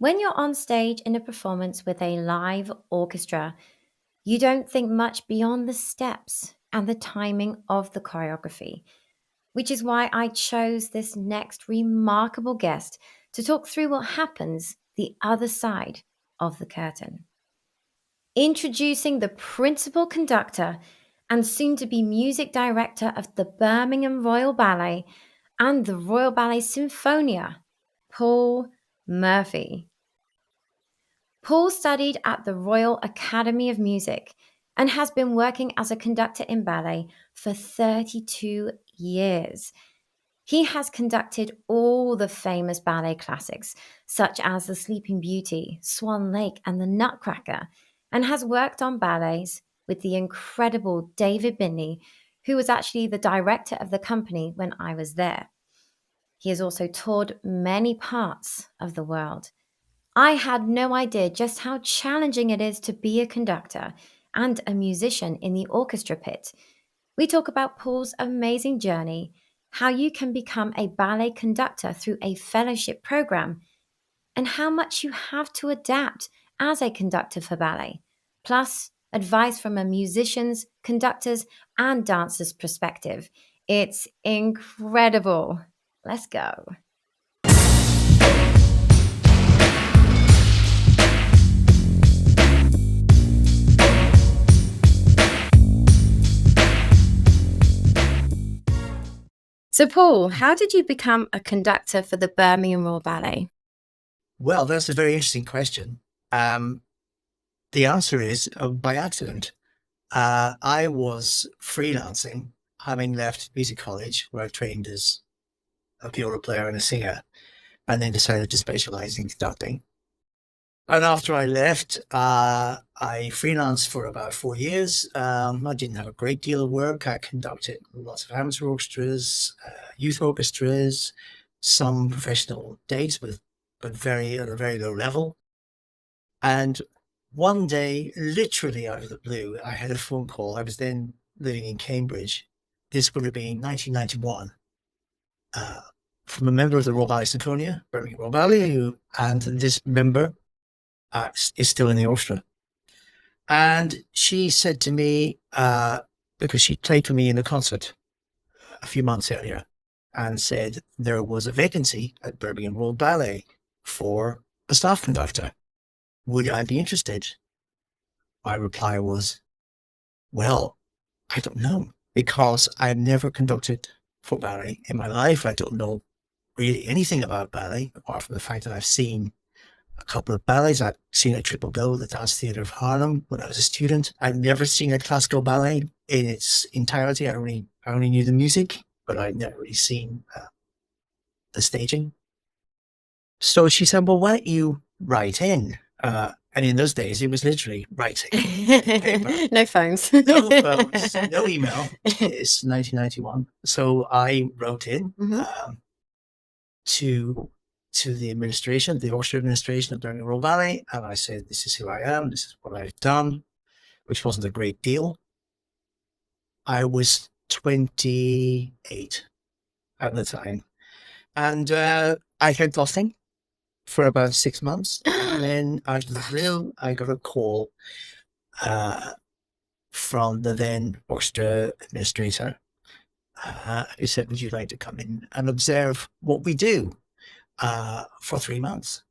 When you're on stage in a performance with a live orchestra, you don't think much beyond the steps and the timing of the choreography, which is why I chose this next remarkable guest to talk through what happens the other side of the curtain. Introducing the principal conductor and soon to be music director of the Birmingham Royal Ballet and the Royal Ballet Sinfonia, Paul Murphy. Paul studied at the Royal Academy of Music and has been working as a conductor in ballet for 32 years. He has conducted all the famous ballet classics, such as The Sleeping Beauty, Swan Lake, and The Nutcracker, and has worked on ballets with the incredible David Bintley, who was actually the director of the company when I was there. He has also toured many parts of the world. I had no idea just how challenging it is to be a conductor and a musician in the orchestra pit. We talk about Paul's amazing journey, how you can become a ballet conductor through a fellowship program, and how much you have to adapt as a conductor for ballet, plus advice from a musician's, conductor's, and dancer's perspective. It's incredible. Let's go. So, Paul, how did you become a conductor for the Birmingham Royal Ballet? Well, that's a very interesting question. The answer is by accident. I was freelancing, having left music college, where I trained as a viola player and a singer, and then decided to specialize in conducting. And after I left, I freelanced for about 4 years. I didn't have a great deal of work. I conducted lots of amateur orchestras, youth orchestras, some professional dates, but at a very low level. And one day, literally out of the blue, I had a phone call. I was then living in Cambridge. This would have been 1991. From a member of the Royal Ballet Sinfonia, Birmingham Royal Ballet, and this member is still in the orchestra. And she said to me, because she played for me in a concert a few months earlier, and said there was a vacancy at Birmingham Royal Ballet for a staff conductor. Would I be interested? My reply was, well, I don't know, because I've never conducted for ballet in my life. I don't know really anything about ballet, apart from the fact that I've seen a couple of ballets. I've seen a triple go, the Dance Theatre of Harlem, when I was a student. I've never seen a classical ballet in its entirety. I only knew the music, but I'd never really seen the staging. So she said, well, why don't you write in? And in those days, it was literally writing. No phones. No phones, no email. It's 1991. So I wrote in to the administration, the orchestra administration of Birmingham Royal Ballet, and I said, this is who I am, this is what I've done, which wasn't a great deal. I was 28 at the time. And I had nothing for about 6 months. And then out of the blue, I got a call from the then orchestra administrator who said, would you like to come in and observe what we do for 3 months?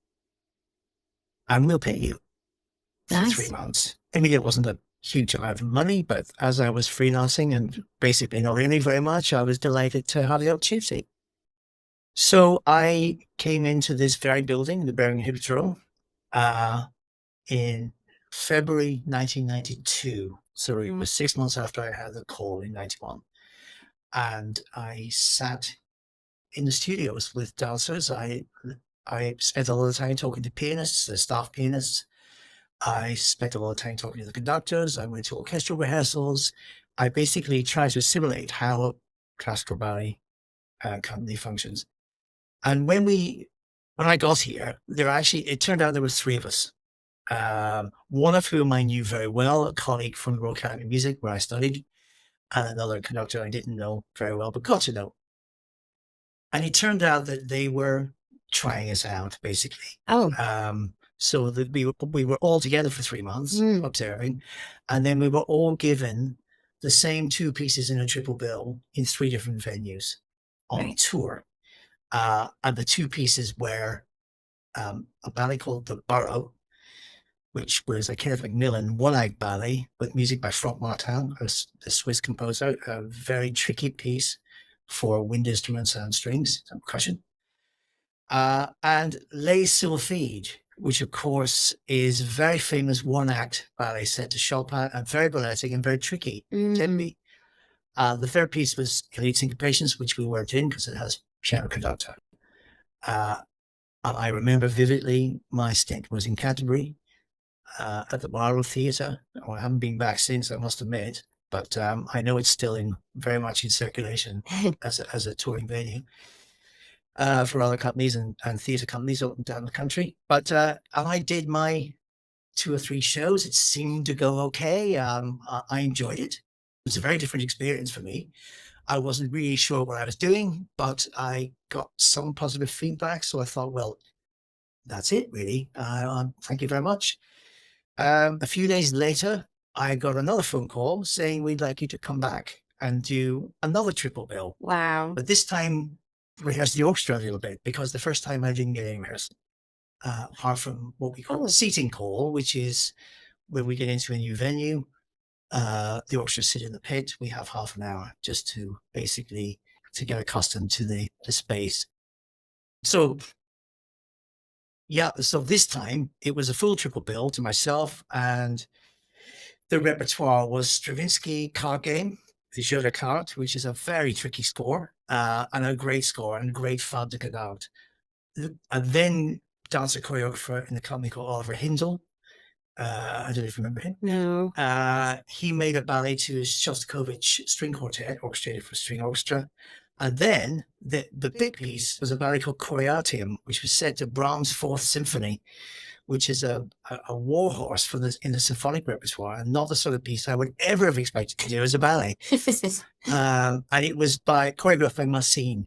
And we'll pay you for 3 months. I mean, it wasn't a huge amount of money, but as I was freelancing and basically not earning very much, I was delighted to have the opportunity. So I came into this very building, the Birmingham Hippodrome, in February 1992. So it was 6 months after I had the call in 91. And I sat in the studios with dancers. I spent a lot of time talking to pianists, the staff pianists. I spent a lot of time talking to the conductors. I went to orchestral rehearsals. I basically tried to assimilate how a classical ballet company functions. And when I got here, it turned out there were 3 of us. One of whom I knew very well, a colleague from the Royal Academy of Music, where I studied, and another conductor I didn't know very well, but got to know. And it turned out that they were trying us out, basically. Oh, So that we were all together for 3 months mm, observing, and then we were all given the same two pieces in a triple bill in three different venues on right. tour. And the two pieces were a ballet called The Borough, which was a Kenneth Macmillan one-act ballet with music by Franck Martin, a Swiss composer, a very tricky piece for wind instruments and strings and percussion. And Les Sylphides, which of course is a very famous one-act ballet set to Chopin and very balletic and very tricky. Mm, Tempi. The third piece was Lead Syncopations, which we weren't in because it has piano conductor. I remember vividly my stint was in Canterbury at the Barrow Theatre. I haven't been back since, I must admit, but I know it's still very much in circulation as a touring venue for other companies and theatre companies up and down the country. But I did my 2 or 3 shows. It seemed to go okay. I enjoyed it. It was a very different experience for me. I wasn't really sure what I was doing, but I got some positive feedback. So I thought, well, that's it, really. Thank you very much. A few days later, I got another phone call saying, we'd like you to come back and do another triple bill. wow. But this time, rehearse the orchestra a little bit, because the first time I didn't get any rehearsal. Apart from what we call Oh, seating call, which is when we get into a new venue, the orchestra sit in the pit. We have half an hour just to basically to get accustomed to the space. So yeah, so this time it was a full triple bill to myself, and the repertoire was Stravinsky Card Game, the Jeu de Cartes, which is a very tricky score, and a great score and great fun to get out. And then dancer choreographer in the company called Oliver Hindle. I don't know if you remember him. no. He made a ballet to his Shostakovich string quartet, orchestrated for string orchestra. And then the big piece was a ballet called Choreatium, which was set to Brahms' Fourth Symphony, which is a warhorse in the symphonic repertoire, and not the sort of piece I would ever have expected to do as a ballet. And it was choreographed by Massine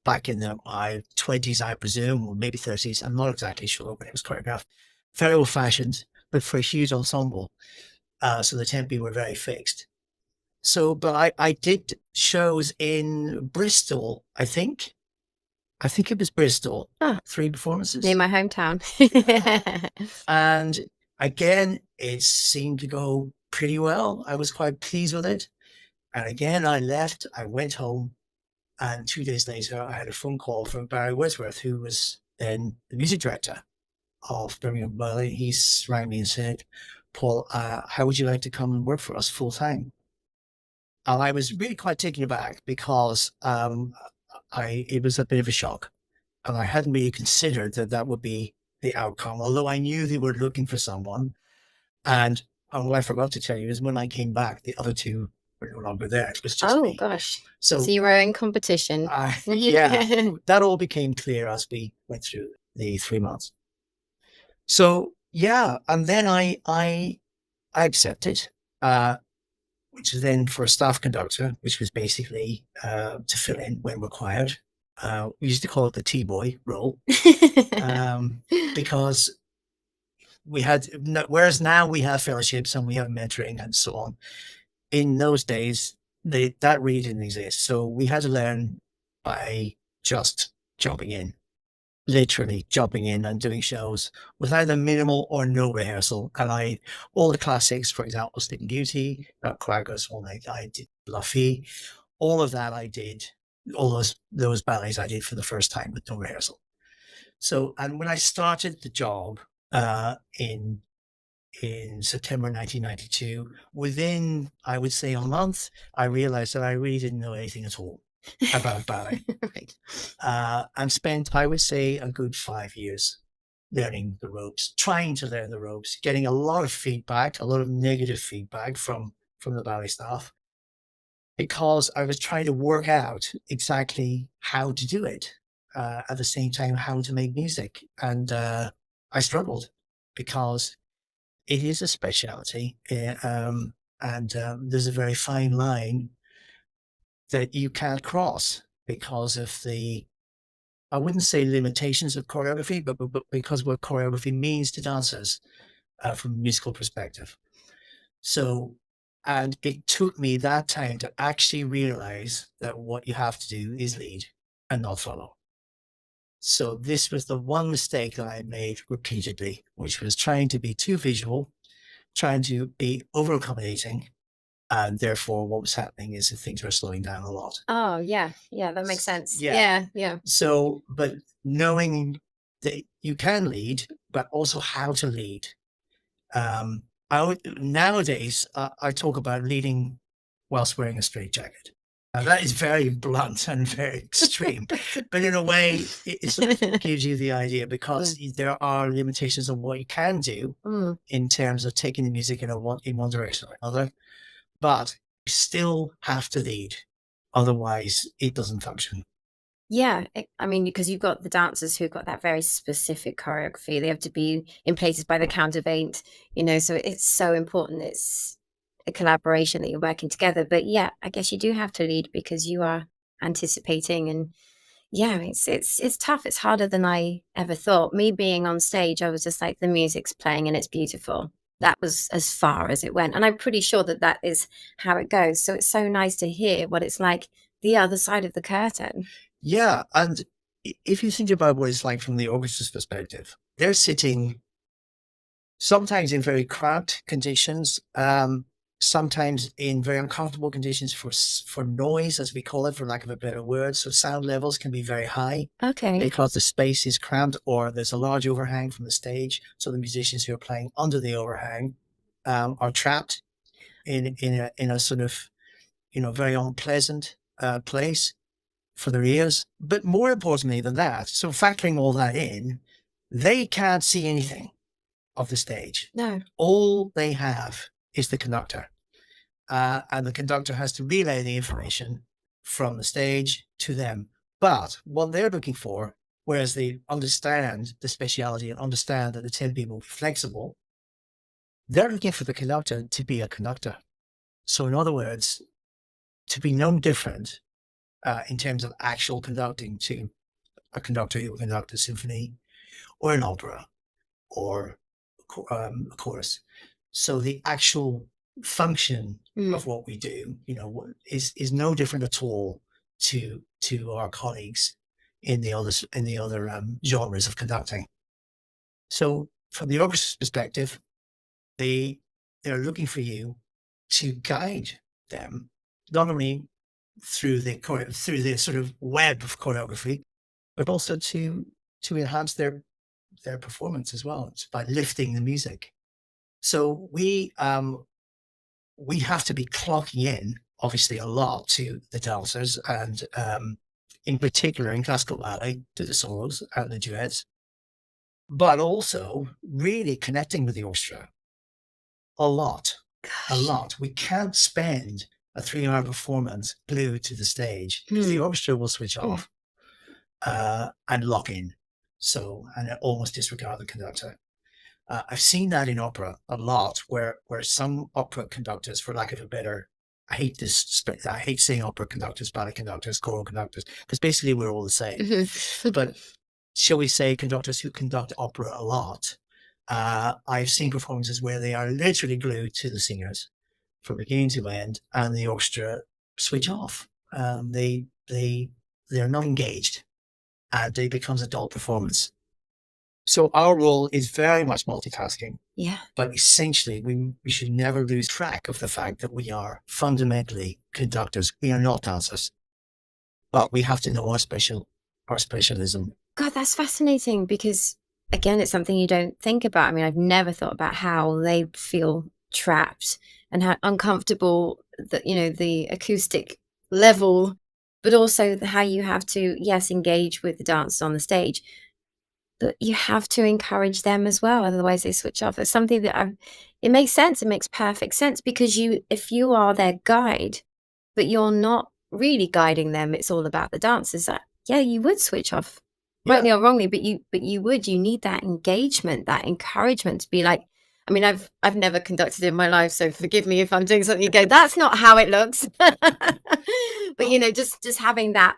back in the 20s, I presume, or maybe 30s. I'm not exactly sure, but it was choreographed. Very old-fashioned, but for a huge ensemble. So the tempi were very fixed. So, but I did shows in Bristol, I think. I think it was Bristol. Ah, 3 performances. near my hometown. And again, it seemed to go pretty well. I was quite pleased with it. And again, I left, I went home, and 2 days later, I had a phone call from Barry Wordsworth, who was then the music director of Birmingham Ballet. He rang me and said, Paul, how would you like to come and work for us full time? And I was really quite taken aback because it was a bit of a shock. And I hadn't really considered that would be the outcome, although I knew they were looking for someone. And what I forgot to tell you is when I came back, the other two were no longer there. It was just me. Gosh. So you were in competition. yeah, that all became clear as we went through the 3 months. So yeah, and then I accepted, which is then for a staff conductor, which was basically to fill in when required. We used to call it the T-boy role, because we had, whereas now we have fellowships and we have mentoring and so on. In those days, that really didn't exist. So we had to learn by just jumping in, literally jumping in and doing shows with either minimal or no rehearsal. And all the classics, for example, Sleeping Beauty, Nutcracker, Swan Lake, I did Bluffy, all of that I did. All those ballets I did for the first time with no rehearsal. So, and when I started the job in September 1992, within, I would say, a month, I realized that I really didn't know anything at all about ballet. Right. And spent, I would say, a good 5 years learning the ropes, trying to learn the ropes, getting a lot of feedback, a lot of negative feedback from the ballet staff, because I was trying to work out exactly how to do it, at the same time, how to make music. And I struggled because it is a specialty, and there's a very fine line that you can't cross because of the I wouldn't say limitations of choreography, but because what choreography means to dancers from a musical perspective. So, and it took me that time to actually realize that what you have to do is lead and not follow. So this was the one mistake that I made repeatedly, which was trying to be too visual, trying to be over accommodating. And therefore, what was happening is that things were slowing down a lot. Oh, yeah. Yeah, that makes sense. Yeah. Yeah, yeah. So, but knowing that you can lead, but also how to lead. Nowadays, I talk about leading whilst wearing a straitjacket. Now, that is very blunt and very extreme, but in a way, it sort of gives you the idea, because there are limitations on what you can do in terms of taking the music in one direction or another, but you still have to lead. Otherwise, it doesn't function. Yeah, I mean, because you've got the dancers who've got that very specific choreography. They have to be in places by the count of 8, so it's so important. It's a collaboration that you're working together. But yeah, I guess you do have to lead because you are anticipating, and yeah, it's tough. It's harder than I ever thought. Me being on stage, I was just like, the music's playing and it's beautiful. That was as far as it went. And I'm pretty sure that that is how it goes. So it's so nice to hear what it's like the other side of the curtain. Yeah, and if you think about what it's like from the orchestra's perspective, they're sitting sometimes in very cramped conditions, sometimes in very uncomfortable conditions for noise, as we call it, for lack of a better word. So sound levels can be very high because the space is cramped, or there's a large overhang from the stage. So the musicians who are playing under the overhang are trapped in a sort of very unpleasant place for their ears. But more importantly than that, so factoring all that in, they can't see anything of the stage. No. All they have is the conductor. And the conductor has to relay the information from the stage to them. But what they're looking for, whereas they understand the speciality and understand that the 10 people will be flexible, they're looking for the conductor to be a conductor. So in other words, to be no different in terms of actual conducting to a conductor who will conduct a symphony or an opera or a chorus. So the actual function of what we do, is no different at all to our colleagues in the other genres of conducting. So from the orchestra's perspective, they're looking for you to guide them, not only through the sort of web of choreography, but also to enhance their performance as well by lifting the music. So we have to be clocking in, obviously, a lot to the dancers, and in particular in classical ballet, to the solos and the duets, but also really connecting with the orchestra a lot. We can't spend a 3-hour performance glued to the stage, because the orchestra will switch off and lock in, and almost disregard the conductor. I've seen that in opera a lot, where some opera conductors, for lack of a better, I hate saying opera conductors, ballet conductors, choral conductors, because basically we're all the same. But shall we say conductors who conduct opera a lot, I've seen performances where they are literally glued to the singers from beginning to end, and the orchestra switch off. They're not engaged, and it becomes a dull performance. So our role is very much multitasking. Yeah. But essentially, we should never lose track of the fact that we are fundamentally conductors. We are not dancers. But we have to know our specialism. God, that's fascinating, because, again, it's something you don't think about. I mean, I've never thought about how they feel trapped and how uncomfortable the acoustic level, but also how you have to, yes, engage with the dancers on the stage, but you have to encourage them as well, otherwise they switch off. It's something that it makes sense. It makes perfect sense, because if you are their guide, but you're not really guiding them, it's all about the dancers. Yeah, you would switch off, rightly or wrongly, but you would. You need that engagement, that encouragement to be like. I mean, I've never conducted in my life, so forgive me if I'm doing something you go, that's not how it looks. But just having that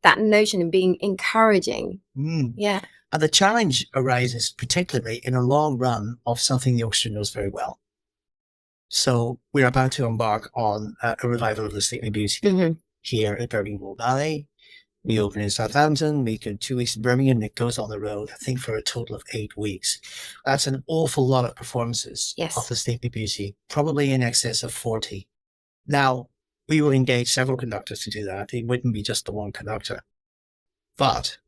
that notion of being encouraging. Yeah. And the challenge arises particularly in a long run of something the orchestra knows very well. So we're about to embark on a revival of the Sleeping Beauty here at Birmingham Ballet. We open in Southampton, we go 2 weeks in Birmingham, it goes on the road, I think, for a total of 8 weeks. That's an awful lot of performances of the Sleeping Beauty, probably in excess of 40. Now, we will engage several conductors to do that. It wouldn't be just the one conductor. But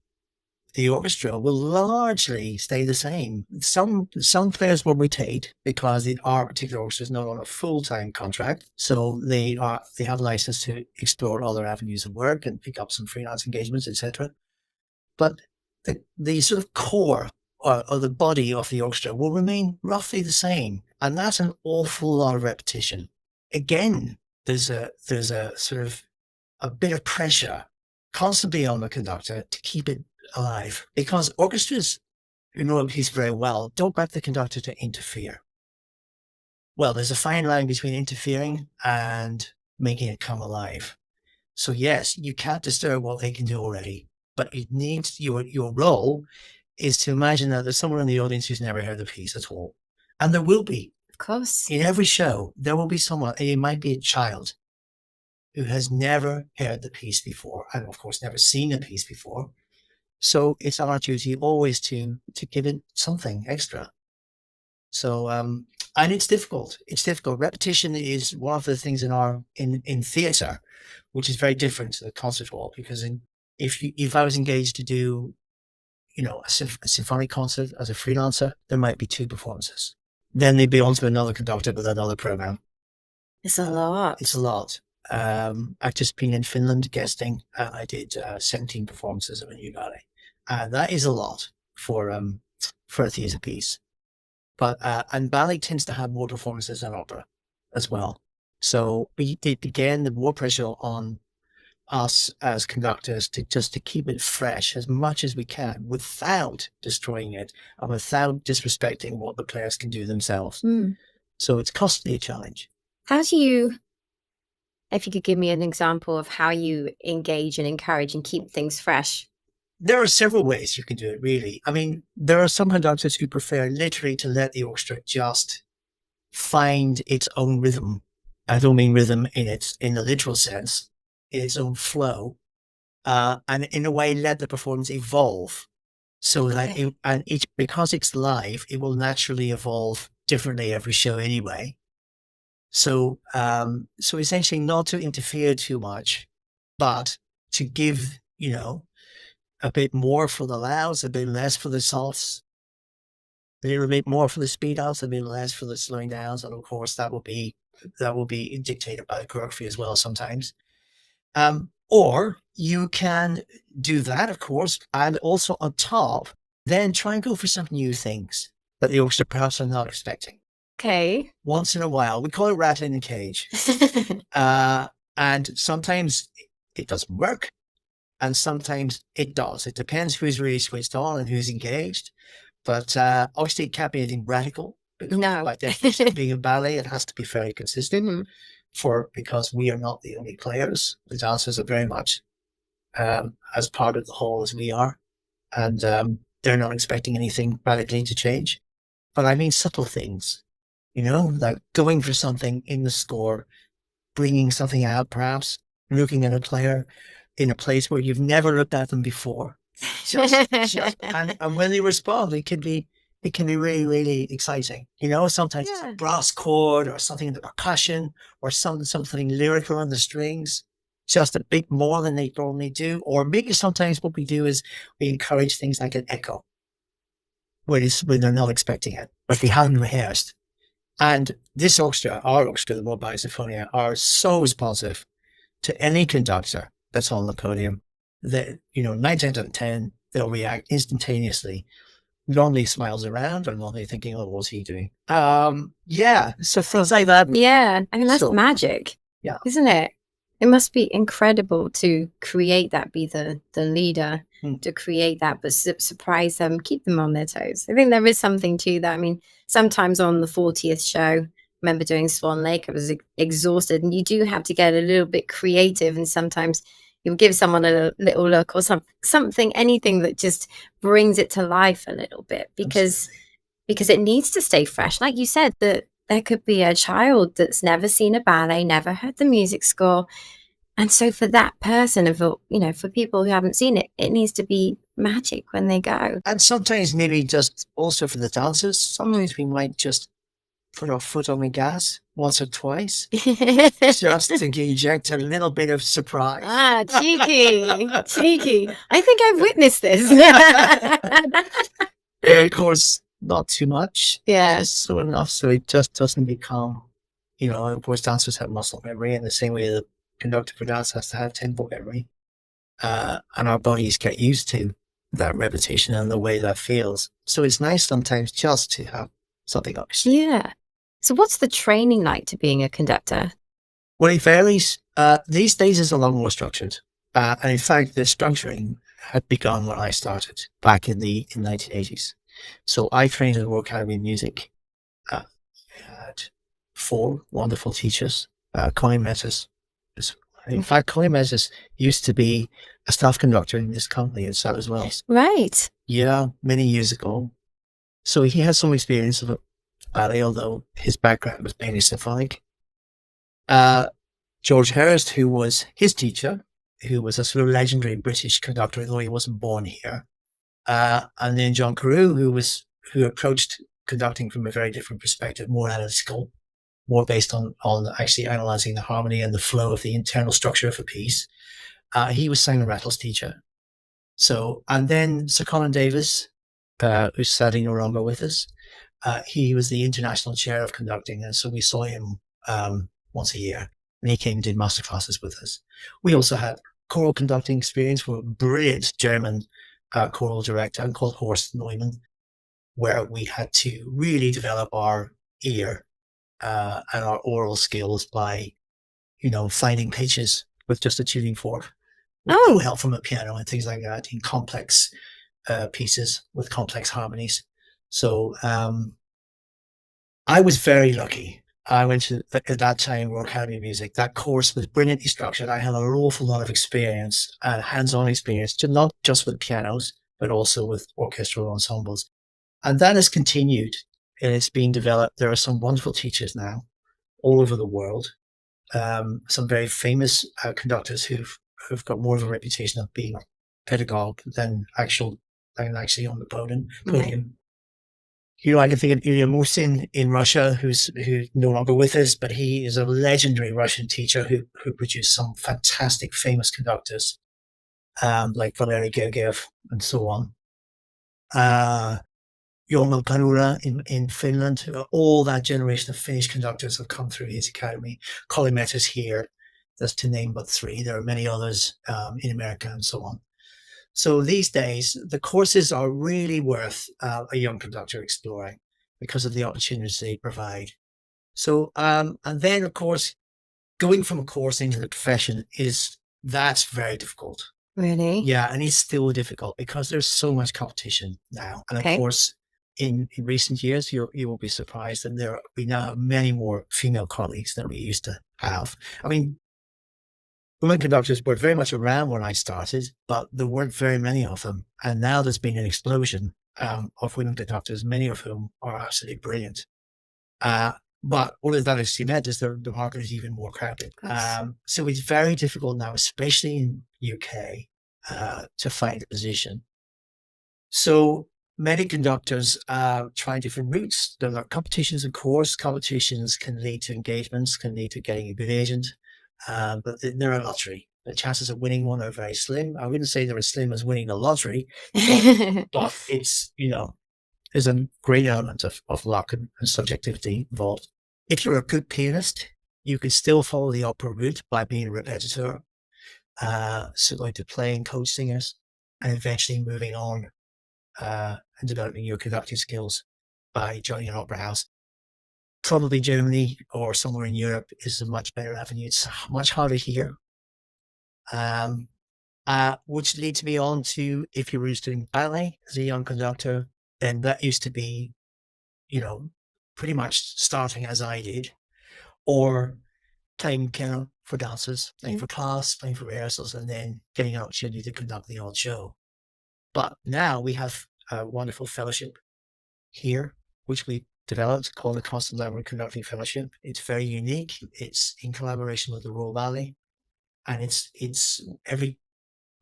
the orchestra will largely stay the same. Some players will rotate because our particular orchestra is not on a full-time contract, so they have license to explore other avenues of work and pick up some freelance engagements, etc. But the sort of core or the body of the orchestra will remain roughly the same, and that's an awful lot of repetition. Again, there's a sort of a bit of pressure constantly on the conductor to keep it alive, because orchestras who know a piece very well don't want the conductor to interfere. Well, there's a fine line between interfering and making it come alive. So yes, you can't disturb what they can do already, but it needs your role is to imagine that there's someone in the audience who's never heard the piece at all, and there will be. Of course, in every show there will be someone, and it might be a child who has never heard the piece before, and of course never seen the piece before. So it's our duty always to give it something extra. So, and it's difficult. It's difficult. Repetition is one of the things in theatre, which is very different to the concert hall, because if I was engaged to do, a symphonic concert as a freelancer, there might be 2 performances. Then they'd be on to another conductor with another program. It's a lot. It's a lot. I've just been in Finland guesting. I did 17 performances of a new ballet. That is a lot for a theatre piece. But and ballet tends to have more performances than opera as well. So again, the more pressure on us as conductors to keep it fresh as much as we can without destroying it and without disrespecting what the players can do themselves. So it's constantly a challenge. How do you, if you could give me an example of how you engage and encourage and keep things fresh? There are several ways you can do it, really. I mean, there are some conductors who prefer literally to let the orchestra just find its own rhythm. I don't mean rhythm in the literal sense, in its own flow, and in a way let the performance evolve. So that because it's live, it will naturally evolve differently every show anyway. So essentially not to interfere too much, but to give, a bit more for the louds, a bit less for the salts, a little bit more for the speed outs, a bit less for the slowing downs, and of course that will be dictated by the choreography as well sometimes. Or you can do that, of course, and also on top, then try and go for some new things that the orchestra perhaps are not expecting. Okay. Once in a while, we call it rattling the cage, and sometimes it doesn't work. And sometimes it does. It depends who's really switched on and who's engaged. But obviously it can't be anything radical. No. By definition, being a ballet, it has to be fairly consistent because we are not the only players. The dancers are very much as part of the whole as we are. And they're not expecting anything radically to change. But I mean subtle things, like going for something in the score, bringing something out perhaps, looking at a player in a place where you've never looked at them before. And when they respond, it can be really, really exciting. Sometimes it's a brass chord or something in the percussion or something lyrical on the strings, just a bit more than they normally do. Or maybe sometimes what we do is we encourage things like an echo when they're not expecting it, but they haven't rehearsed. And this orchestra, our orchestra, the Ballet Sinfonia, are so responsive to any conductor that's on the podium that, 9 times out of 10, they'll react instantaneously. Normally smiles around or normally thinking, oh, what's he doing? So things like that. Yeah. I mean, that's magic. Yeah. Isn't it? It must be incredible to create that, be the leader, to create that, but surprise them, keep them on their toes. I think there is something to that. I mean, sometimes on the 40th show, remember doing Swan Lake, I was exhausted, and you do have to get a little bit creative, and sometimes you'll give someone a little look or something, anything that just brings it to life a little bit, because Absolutely. it needs to stay fresh. Like you said, that there could be a child that's never seen a ballet, never heard the music score. And so for that person, and for, for people who haven't seen it, it needs to be magic when they go. And sometimes maybe just also for the dancers, sometimes we might just put our foot on the gas once or twice just to inject a little bit of surprise. Ah, cheeky, cheeky. I think I've witnessed this. And of course, not too much. Yeah. Just so enough so it just doesn't become, of course, dancers have muscle memory in the same way the conductor for dance has to have tempo memory. And our bodies get used to that repetition and the way that feels. So it's nice sometimes just to have something else. Yeah. So what's the training like to being a conductor? Well, it varies. These days it's a lot more structured. And in fact, the structuring had begun when I started back in the 1980s. So I trained at the Royal Academy of Music. I had 4 wonderful teachers. Colin Metis. In fact, Colin Metis used to be a staff conductor in this company in South Wales. Right. Yeah, many years ago. So he has some experience of ballet, although his background was mainly symphonic. George Hurst, who was his teacher, who was a sort of legendary British conductor, though he wasn't born here. And then John Carew, who approached conducting from a very different perspective, more analytical, more based on actually analysing the harmony and the flow of the internal structure of a piece. He was Simon Rattle's teacher. So, and then Sir Colin Davis, who's sadly no longer with us, he was the international chair of conducting, and so we saw him once a year, and he came and did masterclasses with us. We also had choral conducting experience with a brilliant German choral director called Horst Neumann, where we had to really develop our ear and our oral skills by, finding pitches with just a tuning fork. Oh, Help from a piano and things like that in complex pieces with complex harmonies. So I was very lucky. I went to, at that time, Royal Academy of Music. That course was brilliantly structured. I had an awful lot of experience and hands-on experience, not just with pianos, but also with orchestral ensembles. And that has continued, and it's being developed. There are some wonderful teachers now all over the world. Some very famous conductors who've got more of a reputation of being pedagogue than actually on the podium. right. I can think of Ilya Musin in Russia, who's no longer with us, but he is a legendary Russian teacher who produced some fantastic, famous conductors, like Valery Gergiev and so on. Jorma Panura in Finland. All that generation of Finnish conductors have come through his academy. Colin Metis here, that's to name but 3. There are many others in America and so on. So these days, the courses are really worth a young conductor exploring because of the opportunities they provide. So, and then, of course, going from a course into the profession that's very difficult. Really? Yeah, and it's still difficult because there's so much competition now. And of course, in recent years, you will be surprised that we now have many more female colleagues than we used to have. I mean, women conductors were very much around when I started, but there weren't very many of them. And now there's been an explosion of women conductors, many of whom are absolutely brilliant. But all of that has meant is the market is even more crowded. So it's very difficult now, especially in UK, to find a position. So many conductors try different routes. There are competitions, of course. Competitions can lead to engagements, can lead to getting a good agent, but they're a lottery. The chances of winning one are very slim. I wouldn't say they're as slim as winning the lottery, but it's, there's a great element of luck and subjectivity involved. If you're a good pianist, you can still follow the opera route by being a repetiteur, so going to playing coach singers, and eventually moving on and developing your conducting skills by joining an opera house. Probably Germany or somewhere in Europe is a much better avenue. It's much harder here. Which leads me on to, if you were doing ballet as a young conductor, then that used to be, pretty much starting as I did, or playing piano for dancers, playing for class, playing for rehearsals, and then getting an opportunity to conduct the odd show. But now we have a wonderful fellowship here, which we developed called the Constant Level Conducting Fellowship. It's very unique. It's in collaboration with the Royal Ballet, and it's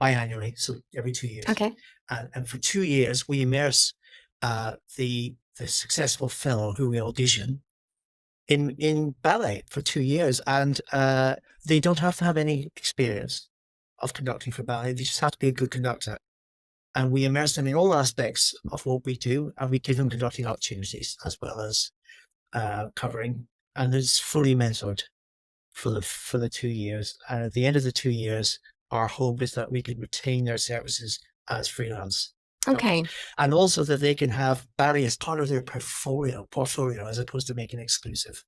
biannually, so every 2 years. Okay. And for 2 years, we immerse the successful fellow who we audition in ballet for 2 years, and they don't have to have any experience of conducting for ballet. They just have to be a good conductor. And we immerse them in all aspects of what we do, and we give them conducting opportunities as well as covering. And it's fully mentored for the 2 years. And at the end of the 2 years, our hope is that we can retain their services as freelance. Okay. And also that they can have ballet as part of their portfolio, as opposed to making it exclusive.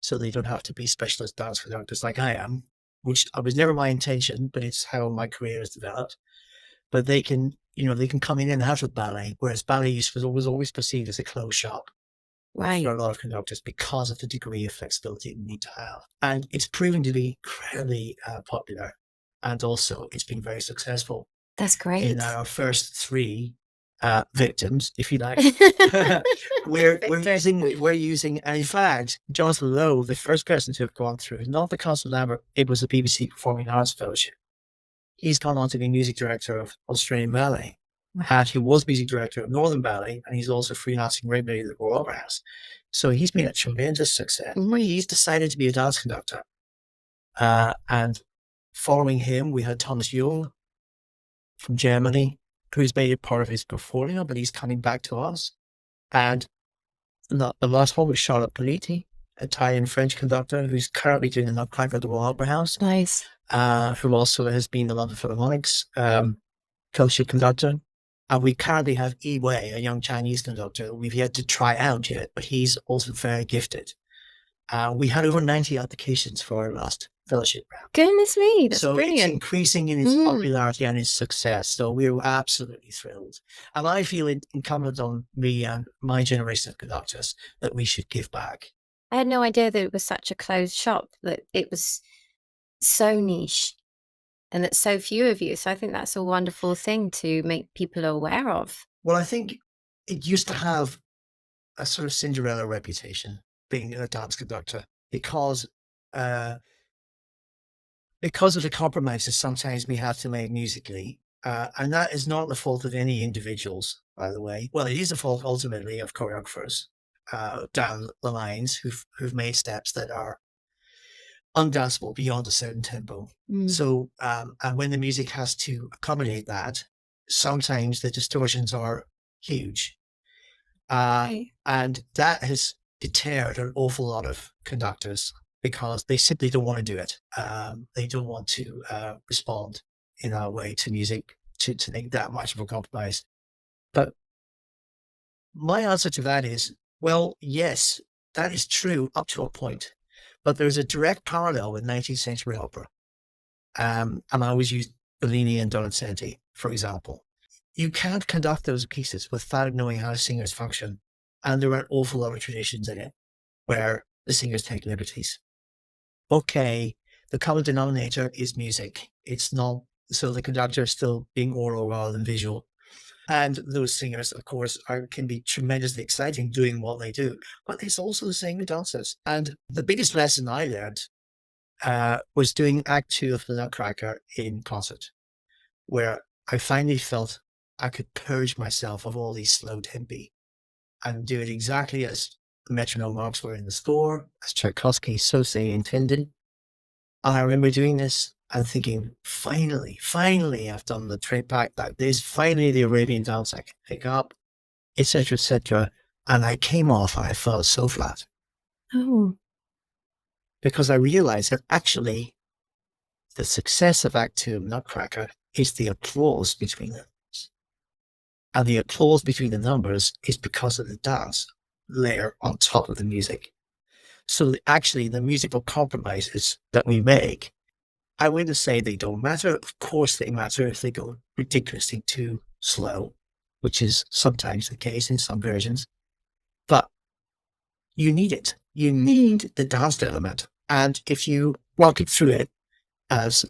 So they don't have to be specialist dance conductors like I am, which was never my intention, but it's how my career has developed. But they can come in and out of ballet, whereas ballet was always perceived as a closed shop. Right. For a lot of conductors because of the degree of flexibility we need to have. And it's proven to be incredibly popular. And also it's been very successful. That's great. In our first 3 victims, if you like, we're using, and in fact, Jonathan Lowe, the first person to have gone through, not the Constant Lambert, it was the BBC Performing Arts Fellowship. He's gone on to be music director of Australian Ballet. And he was music director of Northern Ballet, and he's also freelancing regularly at the Royal Opera House. So he's been a tremendous success. He's decided to be a dance conductor. And following him, we had Thomas Jung from Germany, who's made it part of his portfolio, but he's coming back to us. And the last one was Charlotte Politi, Italian-French conductor, who's currently doing the Nutcracker at the Royal Opera House. Nice. Who also has been the London Philharmonic's co-chief conductor. And we currently have Yi Wei, a young Chinese conductor we've yet to try out yet, but he's also very gifted. We had over 90 applications for our last fellowship round. Goodness me, that's brilliant. It's increasing in its popularity and its success. So we're absolutely thrilled. And I feel it incumbent on me and my generation of conductors that we should give back. I had no idea that it was such a closed shop, that it was so niche and that so few of you. So I think that's a wonderful thing to make people aware of. Well, I think it used to have a sort of Cinderella reputation, being a dance conductor, because of the compromises sometimes we have to make musically. And that is not the fault of any individuals, by the way. Well, it is the fault ultimately of choreographers down the lines who've made steps that are undanceable beyond a certain tempo. So, and when the music has to accommodate that, sometimes the distortions are huge. And that has deterred an awful lot of conductors because they simply don't want to do it. They don't want to respond in that way to music to make that much of a compromise. But my answer to that is, well, yes, that is true up to a point. But there's a direct parallel with 19th century opera. And I always use Bellini and Donizetti, for example. You can't conduct those pieces without knowing how singers function. And there are an awful lot of traditions in it where the singers take liberties. Okay, the common denominator is music. It's not, so the conductor is still being oral rather than visual. And those singers, of course, can be tremendously exciting doing what they do. But it's also the same with dancers. And the biggest lesson I learned was doing Act 2 of the Nutcracker in concert, where I finally felt I could purge myself of all these slow tempi and do it exactly as the metronome marks were in the score, as Tchaikovsky so say intended. And I remember doing this and thinking, finally, I've done the trip back like this. Finally, the Arabian dance I can pick up, etc., etc. And I came off and I felt so flat. Oh. Because I realized that actually the success of Act 2 of Nutcracker is the applause between the numbers. And the applause between the numbers is because of the dance layer on top of the music. So actually the musical compromises that we make, I wouldn't say they don't matter. Of course they matter if they go ridiculously too slow, which is sometimes the case in some versions. But you need it. You need the dance element And if you walk it through it as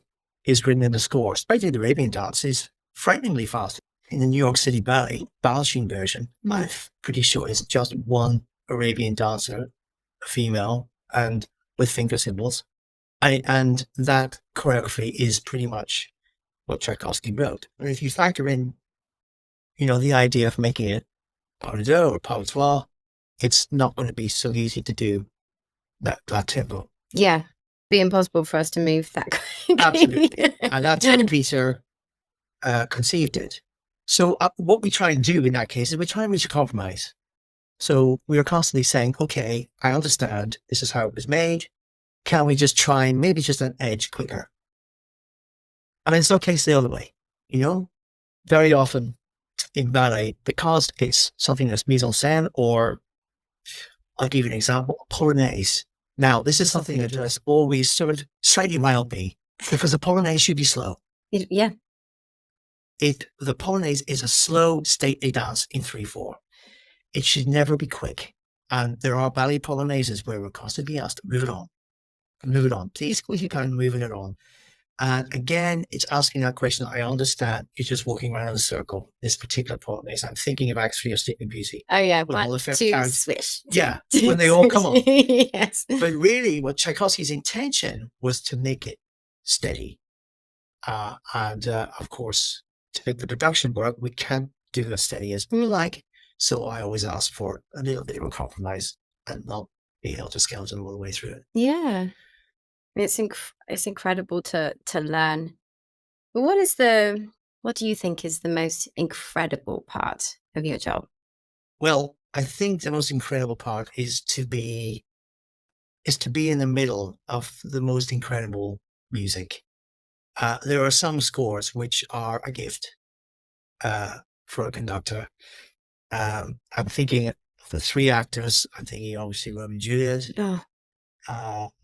is written in the score, especially the Arabian dance is frighteningly fast. In the New York City Ballet, Ballet version, I'm pretty sure it's just one Arabian dancer, a female, and with finger symbols. And that choreography is pretty much what Tchaikovsky wrote. And if you factor in, the idea of making it pas de deux or pas de trois, it's not going to be so easy to do that tempo. Yeah, be impossible for us to move that quickly. Absolutely. And that's how Peter conceived it. So what we try and do in that case is we try and reach a compromise. So we are constantly saying, okay, I understand this is how it was made. Can we just try and maybe just an edge quicker? And in some cases the other way, very often in ballet, because it's something that's mise en scène, or I'll give you an example, polonaise. Now, this is something that has always sort of slightly riled me, because the polonaise should be slow. Yeah. The polonaise is a slow, stately dance in 3/4. It should never be quick. And there are ballet polonaises where we're constantly asked to move it on. Please, will you kind of moving it on? And again, it's asking that question. I understand you're just walking around in a circle. This particular polonaise, I'm thinking of Act 3 of Sleeping Beauty. Oh yeah, 1, 2, swish. Yeah, when they all come on. Yes. But really, what Tchaikovsky's intention was to make it steady. And of course, to make the production work, we can't do as steady as we like. So I always ask for a little bit of a compromise and not be held to skeleton all the way through it. Yeah. It's incredible to learn. But what do you think is the most incredible part of your job? Well, I think the most incredible part is to be in the middle of the most incredible music. There are some scores which are a gift for a conductor. I'm thinking of the 3 actors. I'm thinking obviously Romeo and Juliet. Oh.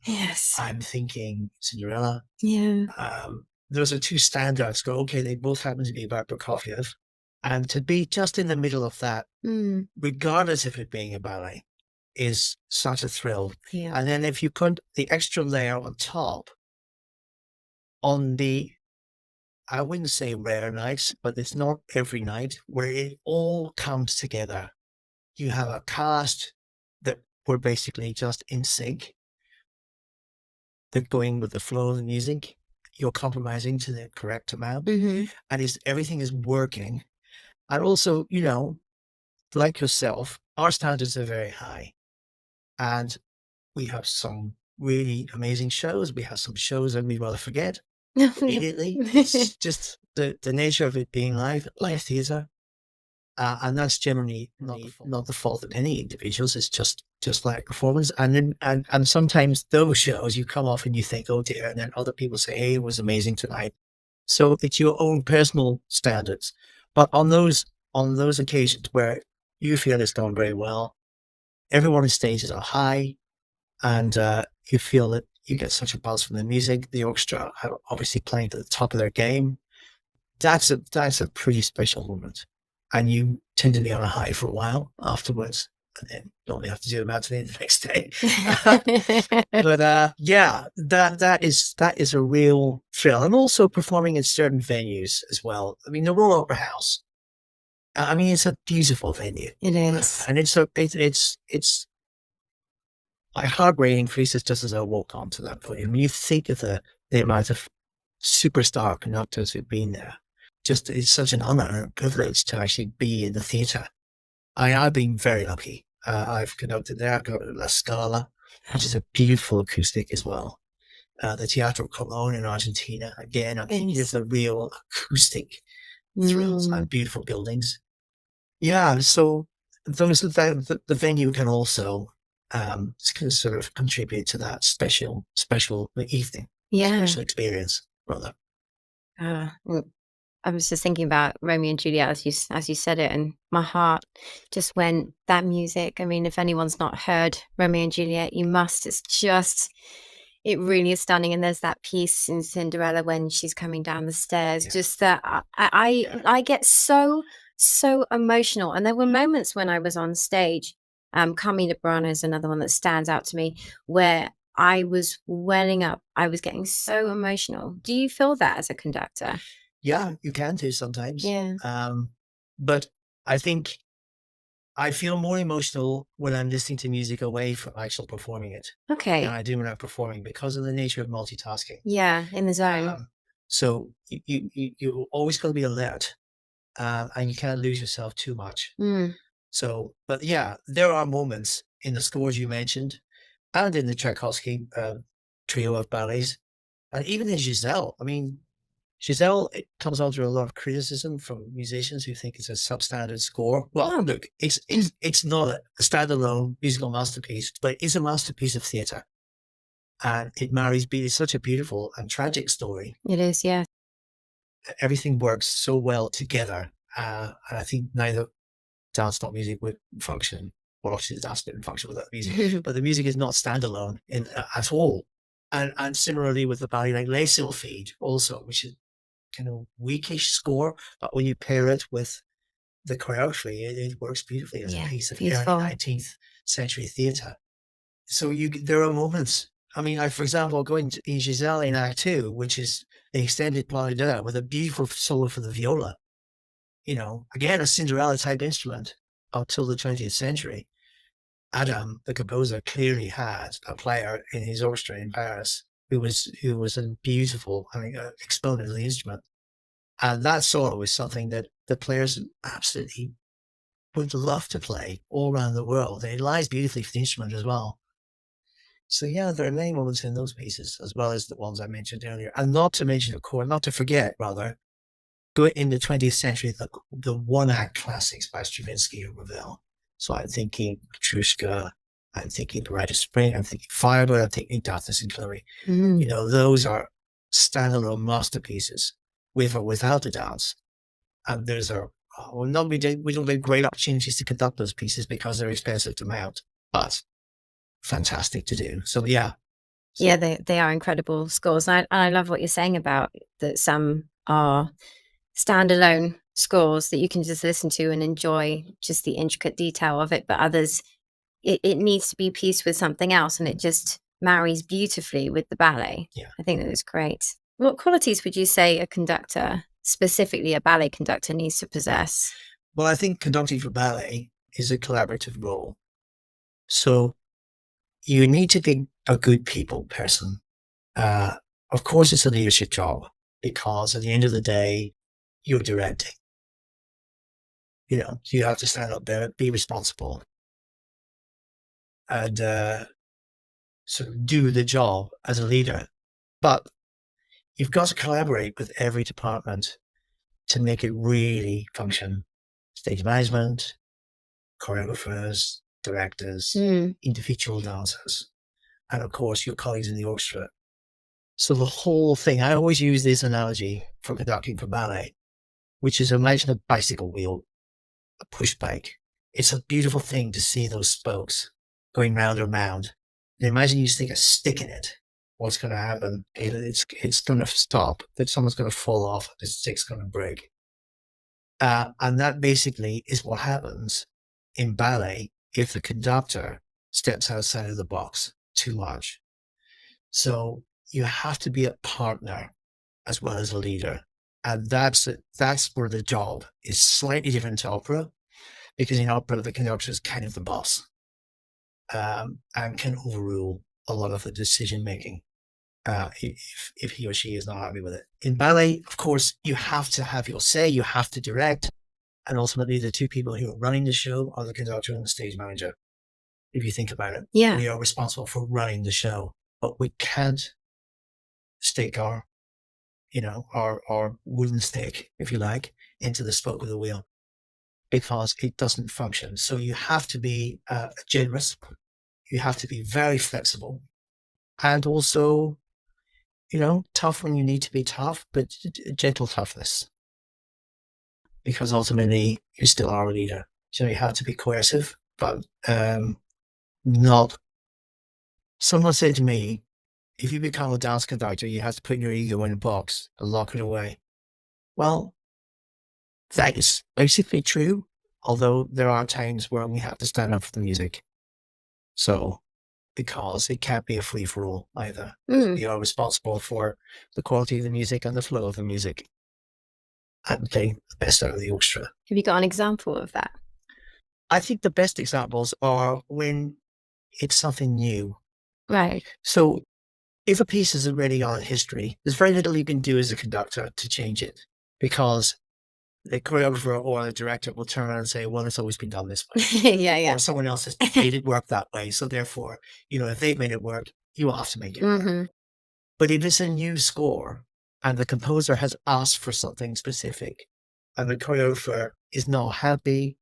Yes. I'm thinking Cinderella. Yeah. Those are 2 standouts. Okay, they both happen to be about Prokofiev. And to be just in the middle of that, regardless of it being a ballet, is such a thrill. Yeah. And then if you put the extra layer on top, on the, I wouldn't say rare nights, but it's not every night, where it all comes together. You have a cast that were basically just in sync. They're going with the flow of the music. You're compromising to the correct amount. And everything is working. And also, like yourself, our standards are very high. And we have some really amazing shows. We have some shows that we'd rather forget immediately. It's just the nature of it being live theatre. And that's generally not the fault of any individuals. It's just like performance. And sometimes those shows you come off and you think, oh dear, and then other people say, hey, it was amazing tonight. So it's your own personal standards. But on those occasions where you feel it's gone very well, everyone on stage is high, and you feel that you get such a buzz from the music. The orchestra are obviously playing to the top of their game. That's a pretty special moment. And you tend to be on a high for a while afterwards, and then you only have to do the matinee the next day. But yeah, that is a real thrill. And also performing in certain venues as well. I mean, the Royal Opera House. I mean, it's a beautiful venue. It is, and it's my heart rate increases just as I walk onto that place. I mean, you think of the amount of superstar conductors who've been there. Just it's such an honor and a privilege to actually be in the theatre. I've been very lucky. I've conducted there. I've got La Scala, which is a beautiful acoustic as well. The Teatro Colón in Argentina. Again, I think it's a real acoustic thrills and beautiful buildings. Yeah, so the venue can also sort of contribute to that special evening. Yeah. Special experience, rather. I was just thinking about Romeo and Juliet as you said it, and my heart just went, that music. I mean, if anyone's not heard Romeo and Juliet, you must. It really is stunning. And there's that piece in Cinderella when she's coming down the stairs. Yeah. Just that I get so emotional. And there were moments when I was on stage. Carmina Burana is another one that stands out to me, where I was welling up. I was getting so emotional. Do you feel that as a conductor? Yeah, you can do sometimes. Yeah. But I think I feel more emotional when I'm listening to music away from actual performing it than Okay. I do when I'm performing because of the nature of multitasking. Yeah, in the zone. So you always got to be alert, and you can't lose yourself too much. Mm. So, but yeah, there are moments in the scores you mentioned, and in the Tchaikovsky trio of ballets, and even in Giselle. I mean, Giselle, it comes under a lot of criticism from musicians who think it's a substandard score. Well, Oh, look, it's not a standalone musical masterpiece, but it's a masterpiece of theatre. And it marries it's such a beautiful and tragic story. it is. Yeah. Everything works so well together. And I think neither dance not music would function, or obviously dance didn't function without music, but the music is not standalone at all. And similarly with the ballet like Les Sylphides also, which is kind of weakish score, but when you pair it with the choreography, it works beautifully as a Yeah, piece of early beautiful. 19th century theatre. So there are moments. I mean, for example, going to in Giselle in Act Two, which is the extended Ballet with a beautiful solo for the viola. You know, again, a Cinderella type instrument up till the 20th century. Adam, the composer, clearly had a player in his orchestra in Paris who was a beautiful, I mean, exponent of the instrument. And that solo is something that the players absolutely would love to play all around the world. And it lies beautifully for the instrument as well. So yeah, there are many moments in those pieces, as well as the ones I mentioned earlier. And not to mention, of course, not to forget, rather, go in the 20th century, the one-act classics by Stravinsky and Ravel. So I'm thinking Petrushka, I'm thinking The Rite of Spring, I'm thinking Firebird, I'm thinking Darkness and Glory. You know, those are standalone masterpieces, with or without the dance. And those are, well, not we don't get great opportunities to conduct those pieces because they're expensive to mount, but fantastic to do. So yeah. Yeah, they are incredible scores. And I love what you're saying about that some are standalone scores that you can just listen to and enjoy just the intricate detail of it, but others, it needs to be pieced with something else, and it just marries beautifully with the ballet. Yeah. I think that is great. What qualities would you say a conductor, specifically a ballet conductor, needs to possess? Well, I think conducting for ballet is a collaborative role. So you need to be a good people person. Of course, it's a leadership job because at the end of the day, you're directing. You know, you have to stand up there, be responsible, and sort of do the job as a leader. But you've got to collaborate with every department to make it really function. Stage management, choreographers, directors, individual dancers, and of course your colleagues in the orchestra. So the whole thing, I always use this analogy for conducting for ballet, which is imagine a bicycle wheel, a push bike. It's a beautiful thing to see those spokes going round and round. And imagine you stick a stick in it. What's going to happen? It's going to stop. That someone's going to fall off. The stick's going to break. And that basically is what happens in ballet if the conductor steps outside of the box too much. So you have to be a partner as well as a leader. And that's where the job is slightly different to opera, because in opera, the conductor is kind of the boss, and can overrule a lot of the decision making if he or she is not happy with it. In ballet, of course, you have to have your say, you have to direct, and ultimately the two people who are running the show are the conductor and the stage manager. If you think about it, Yeah. we are responsible for running the show, but we can't stick our wooden stick, if you like, into the spoke of the wheel because it doesn't function. So you have to be generous. You have to be very flexible and also, tough when you need to be tough, but gentle toughness. Because ultimately you still are a leader. So you have to be coercive, but not. Someone said to me, if you become a dance conductor, you have to put your ego in a box and lock it away. Well, that is basically true, although there are times where we have to stand up for the music. So because it can't be a free-for-all either. Mm. You are responsible for the quality of the music and the flow of the music and playing the best out of the orchestra. Have you got an example of that? I think the best examples are when it's something new. Right. So if a piece is already on history, there's very little you can do as a conductor to change it, because the choreographer or the director will turn around and say, well, it's always been done this way. Yeah. Or someone else has made it work that way. So therefore, if they've made it work, you will have to make it work. Mm-hmm. But if it's a new score and the composer has asked for something specific and the choreographer is not happy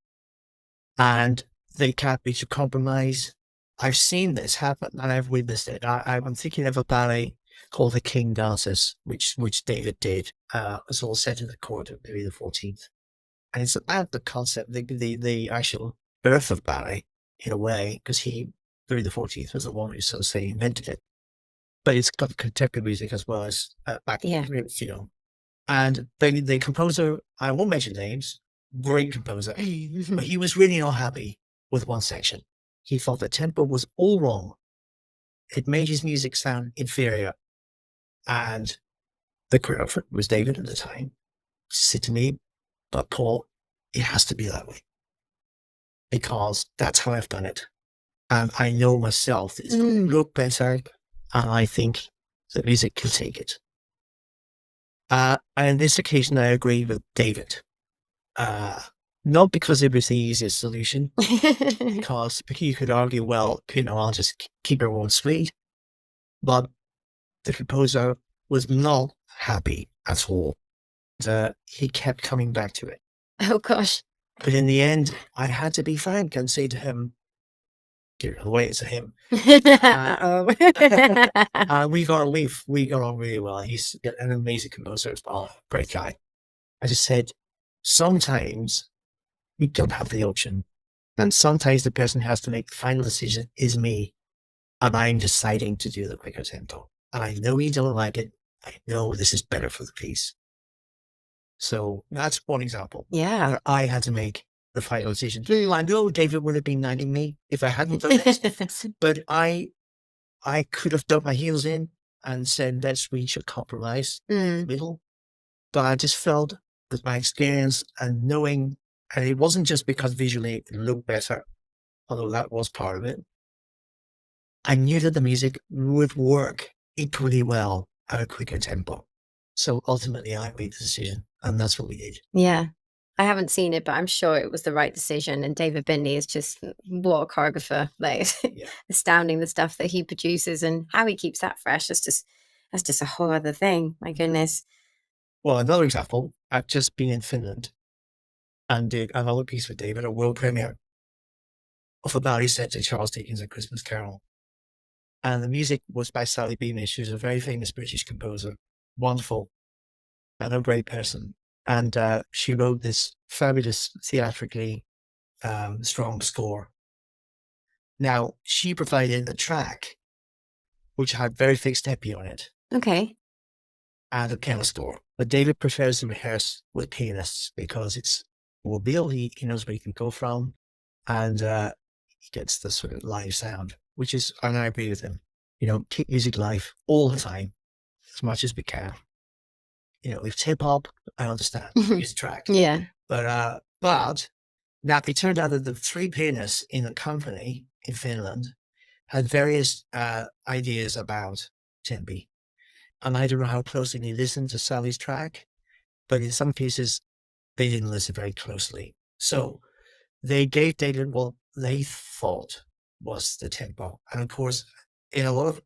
and they can't reach a compromise, I've seen this happen and I've witnessed it. I'm thinking of a ballet called The King Dances, which David did. It's all set in the court of Louis XIV. And it's about the concept, the actual birth of ballet, in a way, because Louis XIV was the one who, so to say, invented it. But it's got contemporary music as well as back, Yeah. And the composer, I won't mention names, great composer, but he was really not happy with one section. He thought the tempo was all wrong. It made his music sound inferior. And the choreographer was David at the time, said to me, but Paul, it has to be that way, because that's how I've done it. And I know myself it's going to look better, and I think the music can take it. And in this occasion, I agree with David. Not because it was the easiest solution, because you could argue, well, I'll just keep everyone sweet. But the composer was not happy at all. He kept coming back to it. Oh, gosh. But in the end, I had to be frank and say to him, give it away to him. Uh-oh. We got on really well. He's an amazing composer as well, great guy. I just said, sometimes we don't have the option, and sometimes the person who has to make the final decision is me, and I'm deciding to do the quicker tempo. And I know you don't like it. I know this is better for the piece. So that's one example. Yeah. Where I had to make the final decision. I know David would have been knighting me if I hadn't done it, but I could have dug my heels in and said, let's reach a compromise in the middle. But I just felt that my experience and knowing, and it wasn't just because visually it looked better, although that was part of it. I knew that the music would work equally well at a quicker tempo. So ultimately I made the decision, and that's what we did. Yeah. I haven't seen it, but I'm sure it was the right decision. And David Bintley is just, what a choreographer. Like, astounding, the stuff that he produces and how he keeps that fresh. That's just a whole other thing. My goodness. Well, another example, I've just been in Finland and did another piece with David, a world premiere of a ballet set to Charles Dickens' A Christmas Carol. And the music was by Sally Beamish, who's a very famous British composer, wonderful and a great person. And she wrote this fabulous, theatrically strong score. Now, she provided a track which had very fixed tempi on it. Okay. And a piano score. But David prefers to rehearse with pianists because it's more real. He knows where he can go from, and he gets the sort of live sound, which is, and I agree with him. Keep music live all the time, as much as we can. If it's hip hop, I understand. It's a track. Yeah. But now it turned out that the three pianists in the company in Finland had various ideas about tempi. And I don't know how closely they listened to Sally's track, but in some cases, they didn't listen very closely. So they gave David what they thought was the tempo. And of course, in a lot of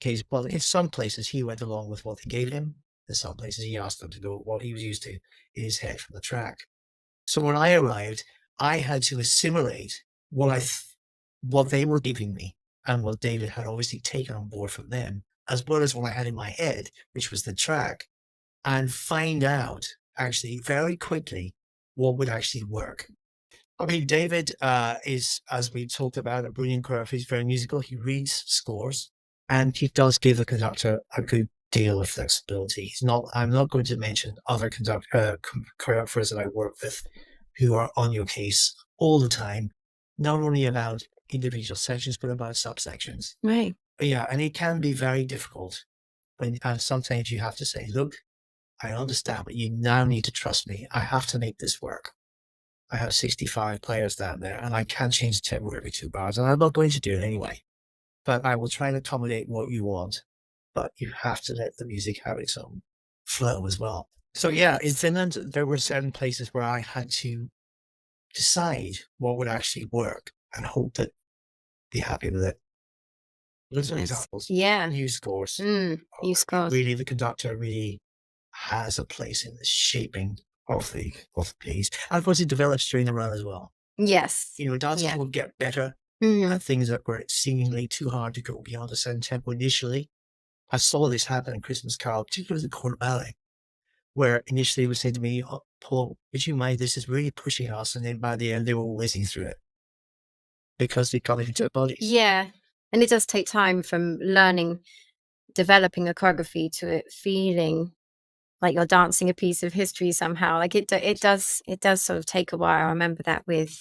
cases, well, in some places, he went along with what they gave him. In some places, he asked them to go what he was used to in his head from the track. So when I arrived, I had to assimilate what they were giving me and what David had obviously taken on board from them, as well as what I had in my head, which was the track, and find out actually very quickly what would actually work. I mean, David is, as we talked about, a brilliant choreographer. He's very musical. He reads scores, and he does give the conductor a good deal of flexibility. I'm not going to mention other choreographers that I work with who are on your case all the time, not only about individual sections, but about subsections. Right. Yeah, and it can be very difficult. And sometimes you have to say, look, I understand, but you now need to trust me. I have to make this work. I have 65 players down there, and I can't change the tempo every 2 bars, and I'm not going to do it anyway. But I will try and accommodate what you want. But you have to let the music have its own flow as well. So yeah, in Finland, there were certain places where I had to decide what would actually work and hope that be happy with it. Those are examples. Yeah. New scores. New scores. Really, the conductor really has a place in the shaping of the piece. And of course, it develops during the run as well. Yes. Dancers will get better at things that were seemingly too hard to go beyond a certain tempo initially. I saw this happen in Christmas Carol, particularly the Court Ballet, where initially they would say to me, oh, Paul, would you mind? This is really pushing us. And then by the end, they were whizzing through it because they got into their bodies. Yeah. And it does take time from learning, developing a choreography to it feeling like you're dancing a piece of history somehow. Like it does sort of take a while. I remember that with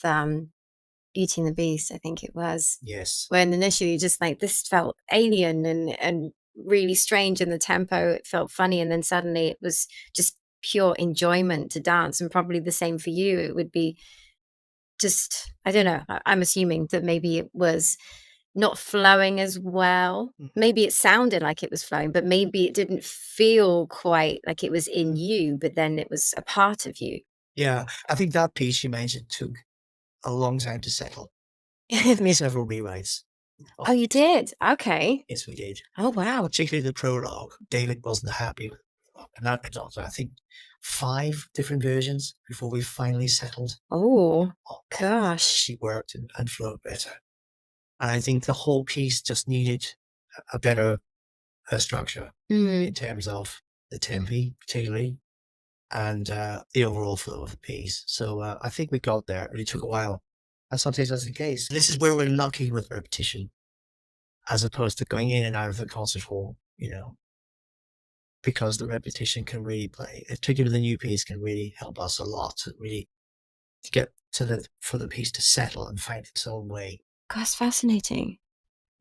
Beauty and the Beast, I think it was. Yes. When initially just like this felt alien and really strange in the tempo. It felt funny. And then suddenly it was just pure enjoyment to dance. And probably the same for you. It would be just, I don't know. I'm assuming that maybe it was not flowing as well. Maybe it sounded like it was flowing, but maybe it didn't feel quite like it was in you, but then it was a part of you. Yeah, I think that piece you mentioned took a long time to settle. Several rewrites. Oh, you did? Okay. Yes, we did. Oh, wow. Particularly the prologue. David wasn't happy with it. And that was also, I think, 5 different versions before we finally settled. Oh, gosh. She worked and flowed better. And I think the whole piece just needed a better structure in terms of the tempi, particularly, and the overall flow of the piece. So I think we got there. It took a while. And sometimes that's the case. This is where we're lucky with repetition, as opposed to going in and out of the concert hall, because the repetition can really play, particularly the new piece, can really help us a lot to really get for the piece to settle and find its own way. That's fascinating.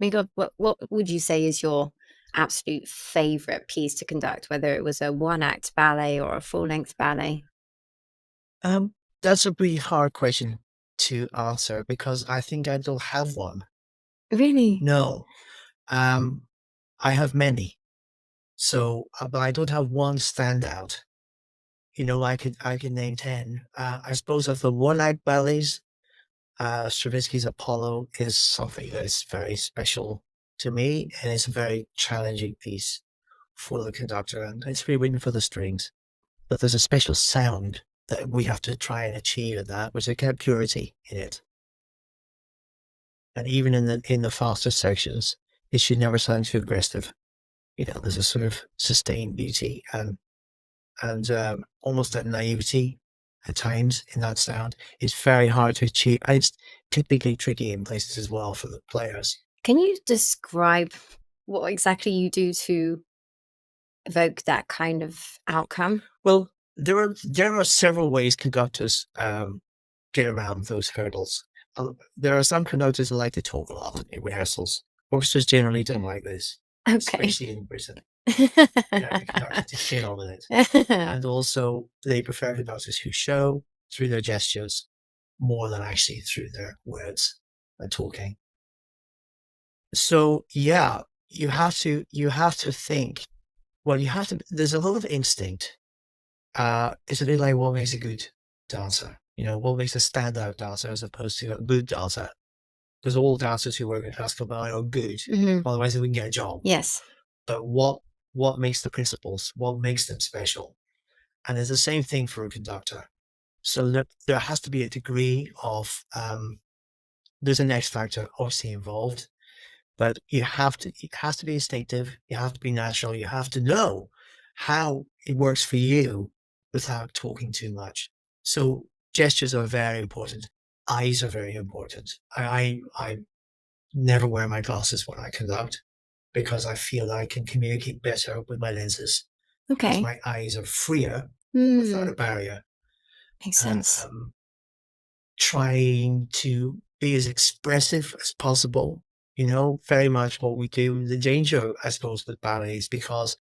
I mean, God, what would you say is your absolute favorite piece to conduct, whether it was a 1-act ballet or a full-length ballet? That's a really hard question to answer because I think I don't have one. Really? No. I have many. So, but I don't have one standout. I could name 10. I suppose of the 1-act ballets, Stravinsky's Apollo is something that is very special to me, and it's a very challenging piece for the conductor, and it's really written for the strings. But there's a special sound that we have to try and achieve in that, which is a purity in it. And even in the faster sections, it should never sound too aggressive. There's a sort of sustained beauty and almost that naivety at times in that sound. It's very hard to achieve. And it's typically tricky in places as well for the players. Can you describe what exactly you do to evoke that kind of outcome? Well, there are several ways conductors get around those hurdles. There are some conductors who like to talk a lot in rehearsals. Orchestras generally don't like this, especially in Britain. To get on with it. And also, they prefer conductors who show through their gestures more than actually through their words and talking. So, yeah, you have to think. Well, there's a lot of instinct. It's a bit like what makes a good dancer. What makes a standout dancer as opposed to a good dancer. Because all dancers who work in classical ballet are good. Otherwise, they wouldn't get a job. Yes. But what makes the principals? What makes them special? And it's the same thing for a conductor. So there has to be a degree of there's an X factor obviously involved, but it has to be instinctive. You have to be natural. You have to know how it works for you without talking too much. So gestures are very important. Eyes are very important. I never wear my glasses when I conduct because I feel that I can communicate better with my lenses. Okay. Because my eyes are freer without a barrier. Makes sense. Trying to be as expressive as possible. Very much what we do. The danger, I suppose, with ballet is because,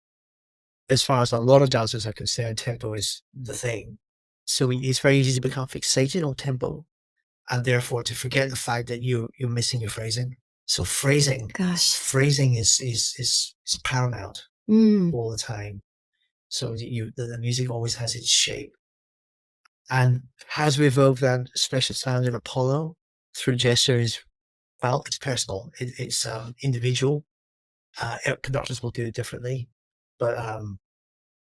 as far as a lot of dancers are concerned, tempo is the thing. So it's very easy to become fixated on tempo, and therefore to forget the fact that you're missing your phrasing. So Gosh. phrasing is paramount Mm. all the time. So the music always has its shape. And as we evolved that special sound in Apollo through gestures, well, it's personal. It's individual. Conductors will do it differently, but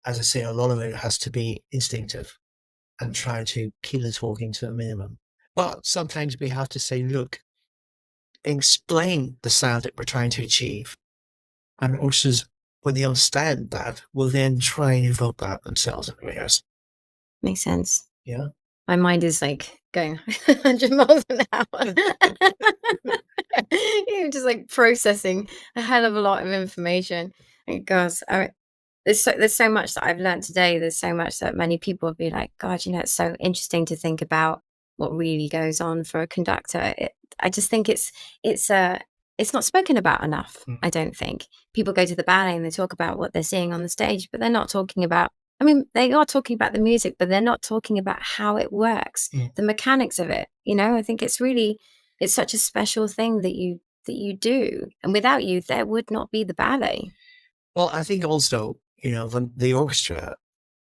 as I say, a lot of it has to be instinctive and try to keep the talking to a minimum. But sometimes we have to say, look, explain the sound that we're trying to achieve, and also when they understand that, will then try and evoke that themselves in rehearsal. Makes sense. Yeah. My mind is like going 100 miles an hour. You're just like processing a hell of a lot of information. And gosh, there's so much that I've learned today. There's so much that many people will be like, God, it's so interesting to think about what really goes on for a conductor. I just think it's not spoken about enough. I don't think people go to the ballet and they talk about what they're seeing on the stage, but they're not talking about. I mean, they are talking about the music, but they're not talking about how it works, the mechanics of it. I think it's such a special thing that you do, and without you, there would not be the ballet. Well, I think also, the orchestra,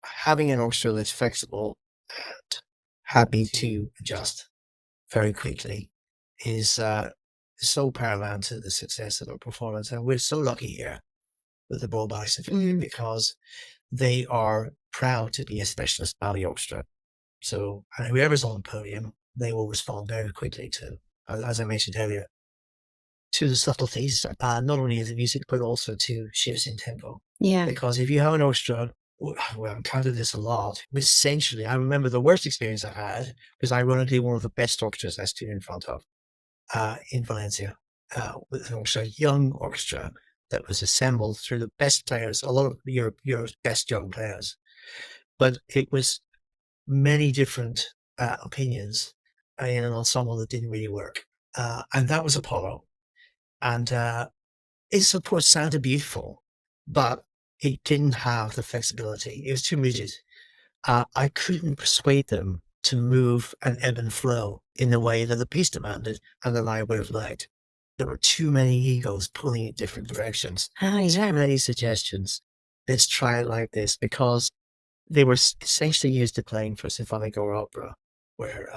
having an orchestra that's flexible and happy to adjust very quickly is so paramount to the success of a performance. And we're so lucky here with the Royal Ballet Symphony because they are proud to be a specialist ballet orchestra. So whoever's on the podium, they will respond very quickly to, as I mentioned earlier, to the subtleties, not only of the music, but also to shifts in tempo. Yeah. Because if you have an orchestra, well, I've encountered this a lot. Essentially, I remember the worst experience I had was ironically one of the best orchestras I stood in front of in Valencia, with an orchestra, young orchestra that was assembled through the best players, a lot of Europe's best young players. But it was many different opinions in an ensemble that didn't really work. And that was Apollo. And it, of course, sounded beautiful, but it didn't have the flexibility. It was too rigid. I couldn't persuade them to move and ebb and flow in the way that the piece demanded and that I would have liked. There were too many egos pulling in different directions. Too many suggestions. Let's try it like this, because they were essentially used to playing for symphonic or opera, where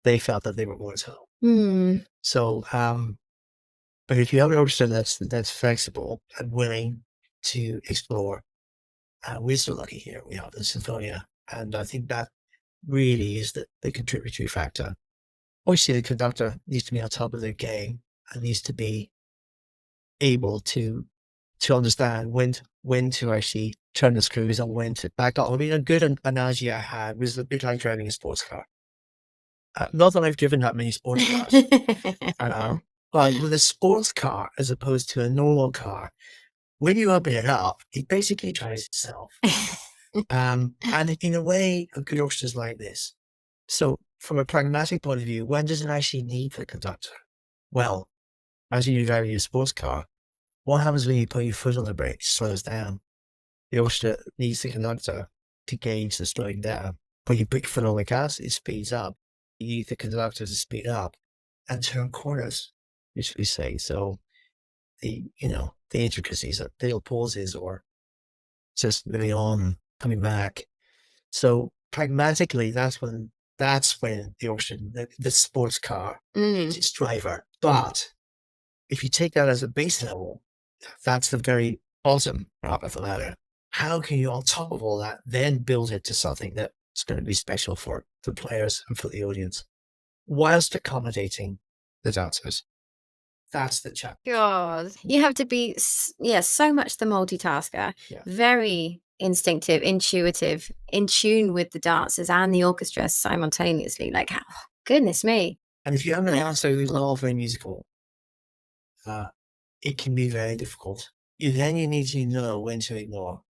they felt that they were more at home. So, but if you have an orchestra that's flexible and willing to explore, we're so lucky here. We have the Sinfonia, and I think that really is the contributory factor. Obviously, the conductor needs to be on top of their game and needs to be able to understand when to actually turn the screws and when to back up. I mean, a good analogy I had was a bit like driving a sports car. Not that I've driven that many sports cars, but with a sports car as opposed to a normal car, when you open it up, it basically drives itself. And in a way, a good orchestra is like this. So from a pragmatic point of view, when does it actually need the conductor? Well, as you're driving your sports car, what happens when you put your foot on the brake? It slows down. The orchestra needs the conductor to gauge the slowing down. When you put your foot on the gas, it speeds up. You need the conductor to speed up and turn corners, which we say. So the intricacies of little pauses or just moving on, coming back. So pragmatically, that's when the orchestra, the sports car, is its driver. But if you take that as a base level, that's the very bottom of the ladder. How can you, on top of all that, then build it to something that's going to be special for the players and for the audience, whilst accommodating the dancers? That's the challenge. God, you have to be, so much the multitasker, very instinctive, intuitive, in tune with the dancers and the orchestra simultaneously. Like, goodness me. And if you have an dancer who's not very musical, it can be very difficult. Then you need to know when to ignore.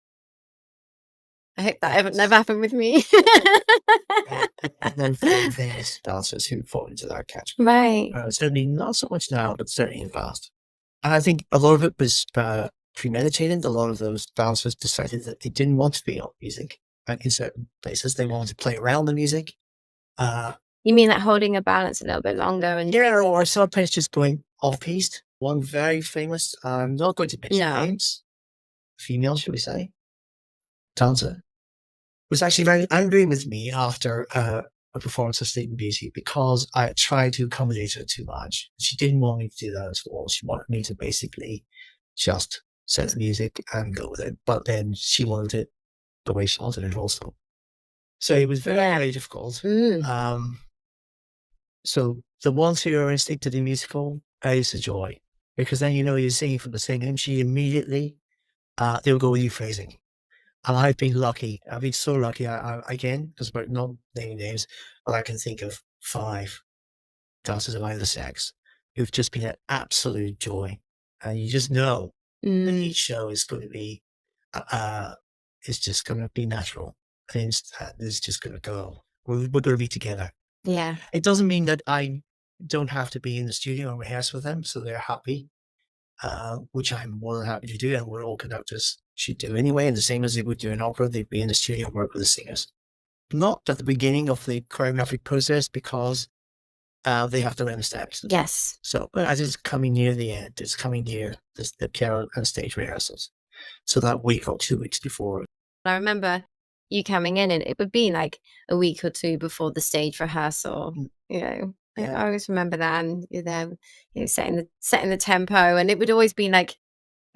I hope that never happened with me. And then there's dancers who fall into that category. Right. Certainly not so much now, but certainly in the past. And I think a lot of it was premeditated. A lot of those dancers decided that they didn't want to be on music. And in certain places, they wanted to play around the music. You mean like holding a balance a little bit longer? And yeah, or sometimes just going off-piste. One very famous, I'm not going to mention names, female, should we say, dancer, was actually very angry with me after a performance of Sleeping Beauty because I tried to accommodate her too much. She didn't want me to do that at all. She wanted me to basically just set the music and go with it. But then she wanted it the way she wanted it also. So it was very, very difficult. So the ones who are instinctively musical, is a joy. Because then you're singing from the same hymn sheet immediately. They'll go with you phrasing. And I've been lucky. I've been so lucky. Again, because we're not naming names, but I can think of 5 dancers of either sex who've just been an absolute joy. And you just know that each show is going to be, it's just going to be natural. And it's just going to go. We're going to be together. Yeah. It doesn't mean that I don't have to be in the studio and rehearse with them, so they're happy, which I'm more than happy to do, and what all conductors should do anyway. And the same as they would do in opera, they'd be in the studio and work with the singers. Not at the beginning of the choreographic process because they have to learn the steps. Yes. So as it's coming near the end, it's coming near the piano and stage rehearsals. So that week or 2 weeks before. I remember you coming in, and it would be like a week or 2 before the stage rehearsal. I always remember that, and you're there, setting the tempo, and it would always be like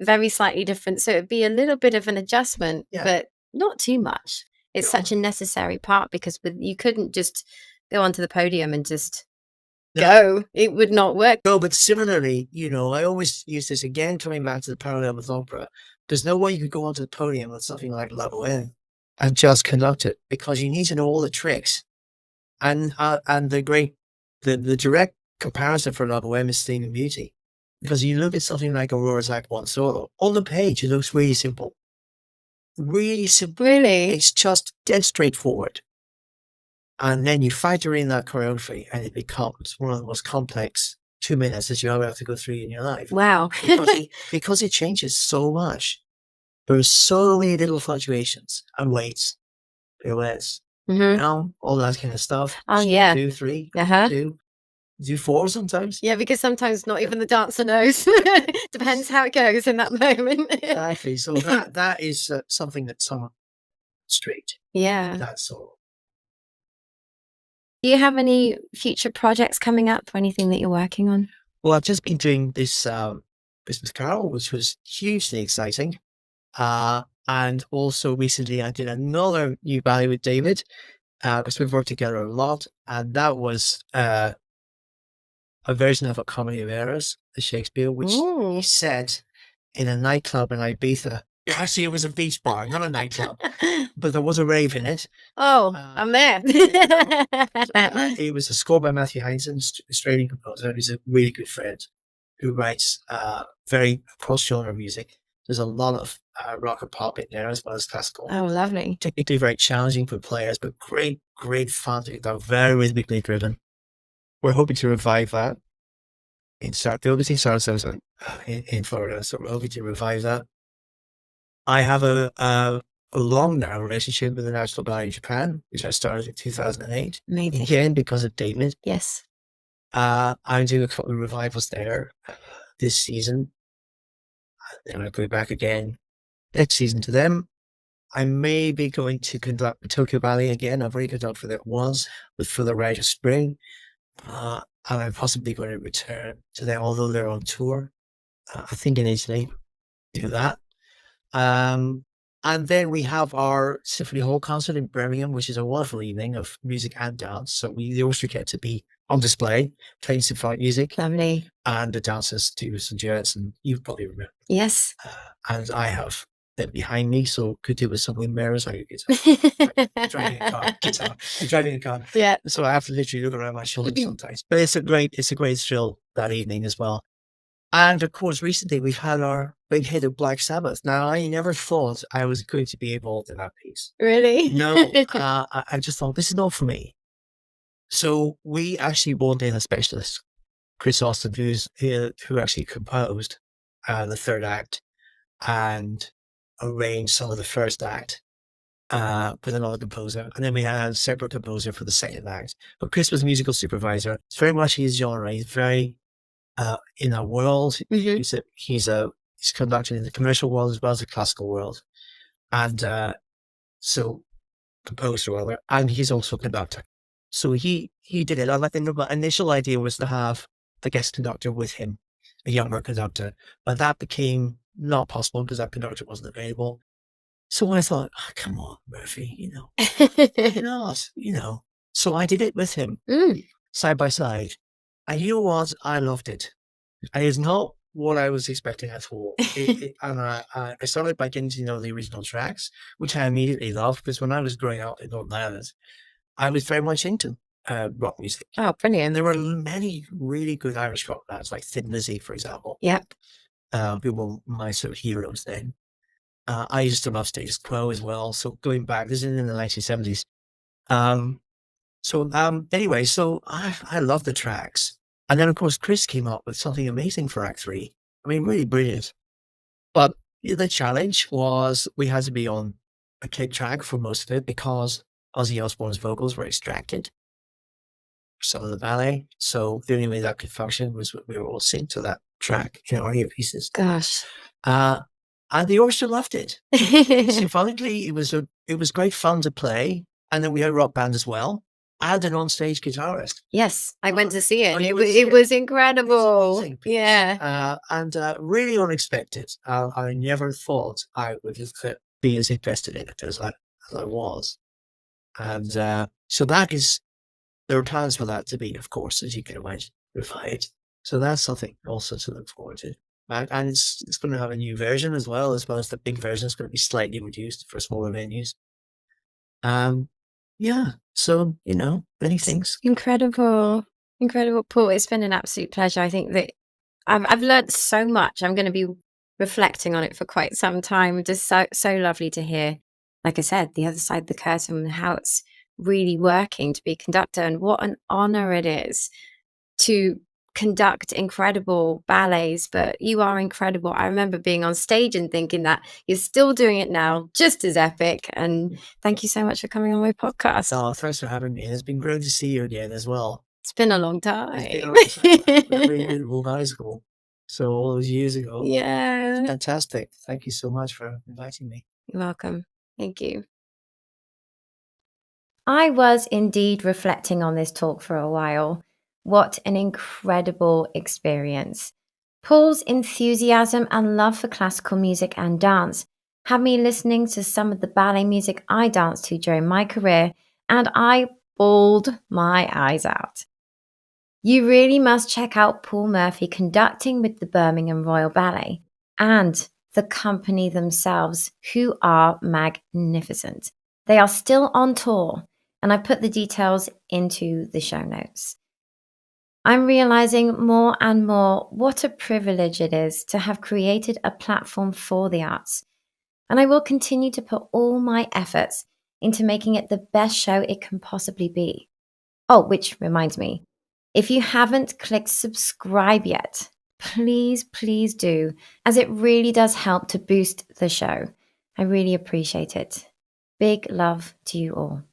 very slightly different. So it'd be a little bit of an adjustment, but not too much. It's such a necessary part because you couldn't just go onto the podium and just go. It would not work. No, but similarly, I always use this again, coming back to the parallel with opera. There's no way you could go onto the podium with something like Ballet and just conduct it, because you need to know all the tricks. And the direct comparison for Ballet is Sleeping Beauty, because you look at something like Aurora's Act 1 solo on the page, it looks really simple. Really simple. Really? It's just dead straightforward. And then you factor in that choreography, and it becomes one of the most complex 2 minutes that you ever have to go through in your life. Wow. because it changes so much. There's so many little fluctuations and weights, pirouettes, all that kind of stuff. Oh, yeah. 2, 3, 2, 4 sometimes. Yeah, because sometimes not even the dancer knows. Depends how it goes in that moment. Exactly. So that is something that's somewhat straight. Yeah. That's all. Do you have any future projects coming up or anything that you're working on? Well, I've just been doing this Christmas Carol, which was hugely exciting. And also recently I did another new ballet with David, because we've worked together a lot. And that was a version of A Comedy of Errors, the Shakespeare, which he said in a nightclub in Ibiza. Actually, it was a beach bar, not a nightclub, but there was a rave in it. Oh, I'm there. It was a score by Matthew Heinzen, Australian composer. He's a really good friend who writes very cross-genre music. There's a lot of rock and pop in there as well as classical. Oh, lovely. Technically very challenging for players, but great, great fun. They're very rhythmically driven. We're hoping to revive that in Sarasota in Florida. So we're hoping to revive that. I have a long now relationship with the National Ballet in Japan, which I started in 2008. Amazing. Again, because of David. Yes. I'm doing a couple of revivals there this season. Then I'll go back again next season to them. I may be going to conduct the Tokyo Ballet again. I've already conducted it once for the Rite of Spring. And I'm possibly going to return to them, although they're on tour. I think in Italy, do that. And then we have our Symphony Hall concert in Birmingham, which is a wonderful evening of music and dance. So the orchestra get to be on display, playing symphonic music. Lovely. And the dancers do some duets, and you probably remember. Yes. And I have them behind me, so could do with some wind mirrors or guitar. Driving a car. Guitar. I'm driving a car. Yeah. So I have to literally look around my shoulders sometimes. But it's a great thrill that evening as well. And of course, recently we've had our big hit of Black Sabbath. Now, I never thought I was going to be involved in that piece. Really? No, I just thought, this is not for me. So we actually brought in a specialist, Chris Austin, who actually composed the third act and arranged some of the first act with another composer. And then we had a separate composer for the second act. But Chris was musical supervisor. It's very much his genre. He's very in our world. Mm-hmm. He's conducted in the commercial world as well as the classical world. And so composer, rather, and he's also a conductor. So he did it. I think the initial idea was to have the guest conductor with him, a younger conductor, but that became not possible because that conductor wasn't available. So I thought, oh, come on, Murphy, why not? So I did it with him, side by side. And you know what? I loved it. And it's not what I was expecting at all. And I started by getting to know the original tracks, which I immediately loved, because when I was growing up in Northern Ireland, I was very much into rock music. Oh, brilliant. And there were many really good Irish rock bands, like Thin Lizzy, for example. Yep. Who were my sort of heroes then. I used to love Status Quo as well. So going back, this is in the 1970s. Anyway, so I love the tracks. And then, of course, Chris came up with something amazing for Act 3. I mean, really brilliant. But the challenge was we had to be on a click track for most of it because Ozzy Osbourne's vocals were extracted for some of the ballet. So the only way that could function was we were all synced to that track in our earpieces. Gosh. And the orchestra loved it. Symphonically, it was great fun to play. And then we had a rock band as well. And an on-stage guitarist. Yes, I went to see it. It was incredible. Yeah. And really unexpected. I never thought I would be as invested in it as I was. And so there are plans for that to be, of course, as you can imagine, refined. So that's something also to look forward to. And it's going to have a new version as well as the big version. It's going to be slightly reduced for smaller venues. Yeah, so, many things. Incredible, Paul. It's been an absolute pleasure. I think that I've learned so much. I'm going to be reflecting on it for quite some time. Just so lovely to hear, like I said, the other side of the curtain and how it's really working to be a conductor, and what an honor it is to conduct incredible ballets. But you are incredible. I remember being on stage and thinking that you're still doing it now, just as epic. And thank you so much for coming on my podcast. Oh, thanks for having me. It's been great to see you again as well. It's been a long time. High school. So all those years ago. Yeah. Fantastic. Thank you so much for inviting me. You're welcome. Thank you. I was indeed reflecting on this talk for a while. What an incredible experience. Paul's enthusiasm and love for classical music and dance had me listening to some of the ballet music I danced to during my career, and I bawled my eyes out. You really must check out Paul Murphy conducting with the Birmingham Royal Ballet and the company themselves, who are magnificent. They are still on tour, and I put the details into the show notes. I'm realizing more and more what a privilege it is to have created a platform for the arts. And I will continue to put all my efforts into making it the best show it can possibly be. Oh, which reminds me, if you haven't clicked subscribe yet, please do, as it really does help to boost the show. I really appreciate it. Big love to you all.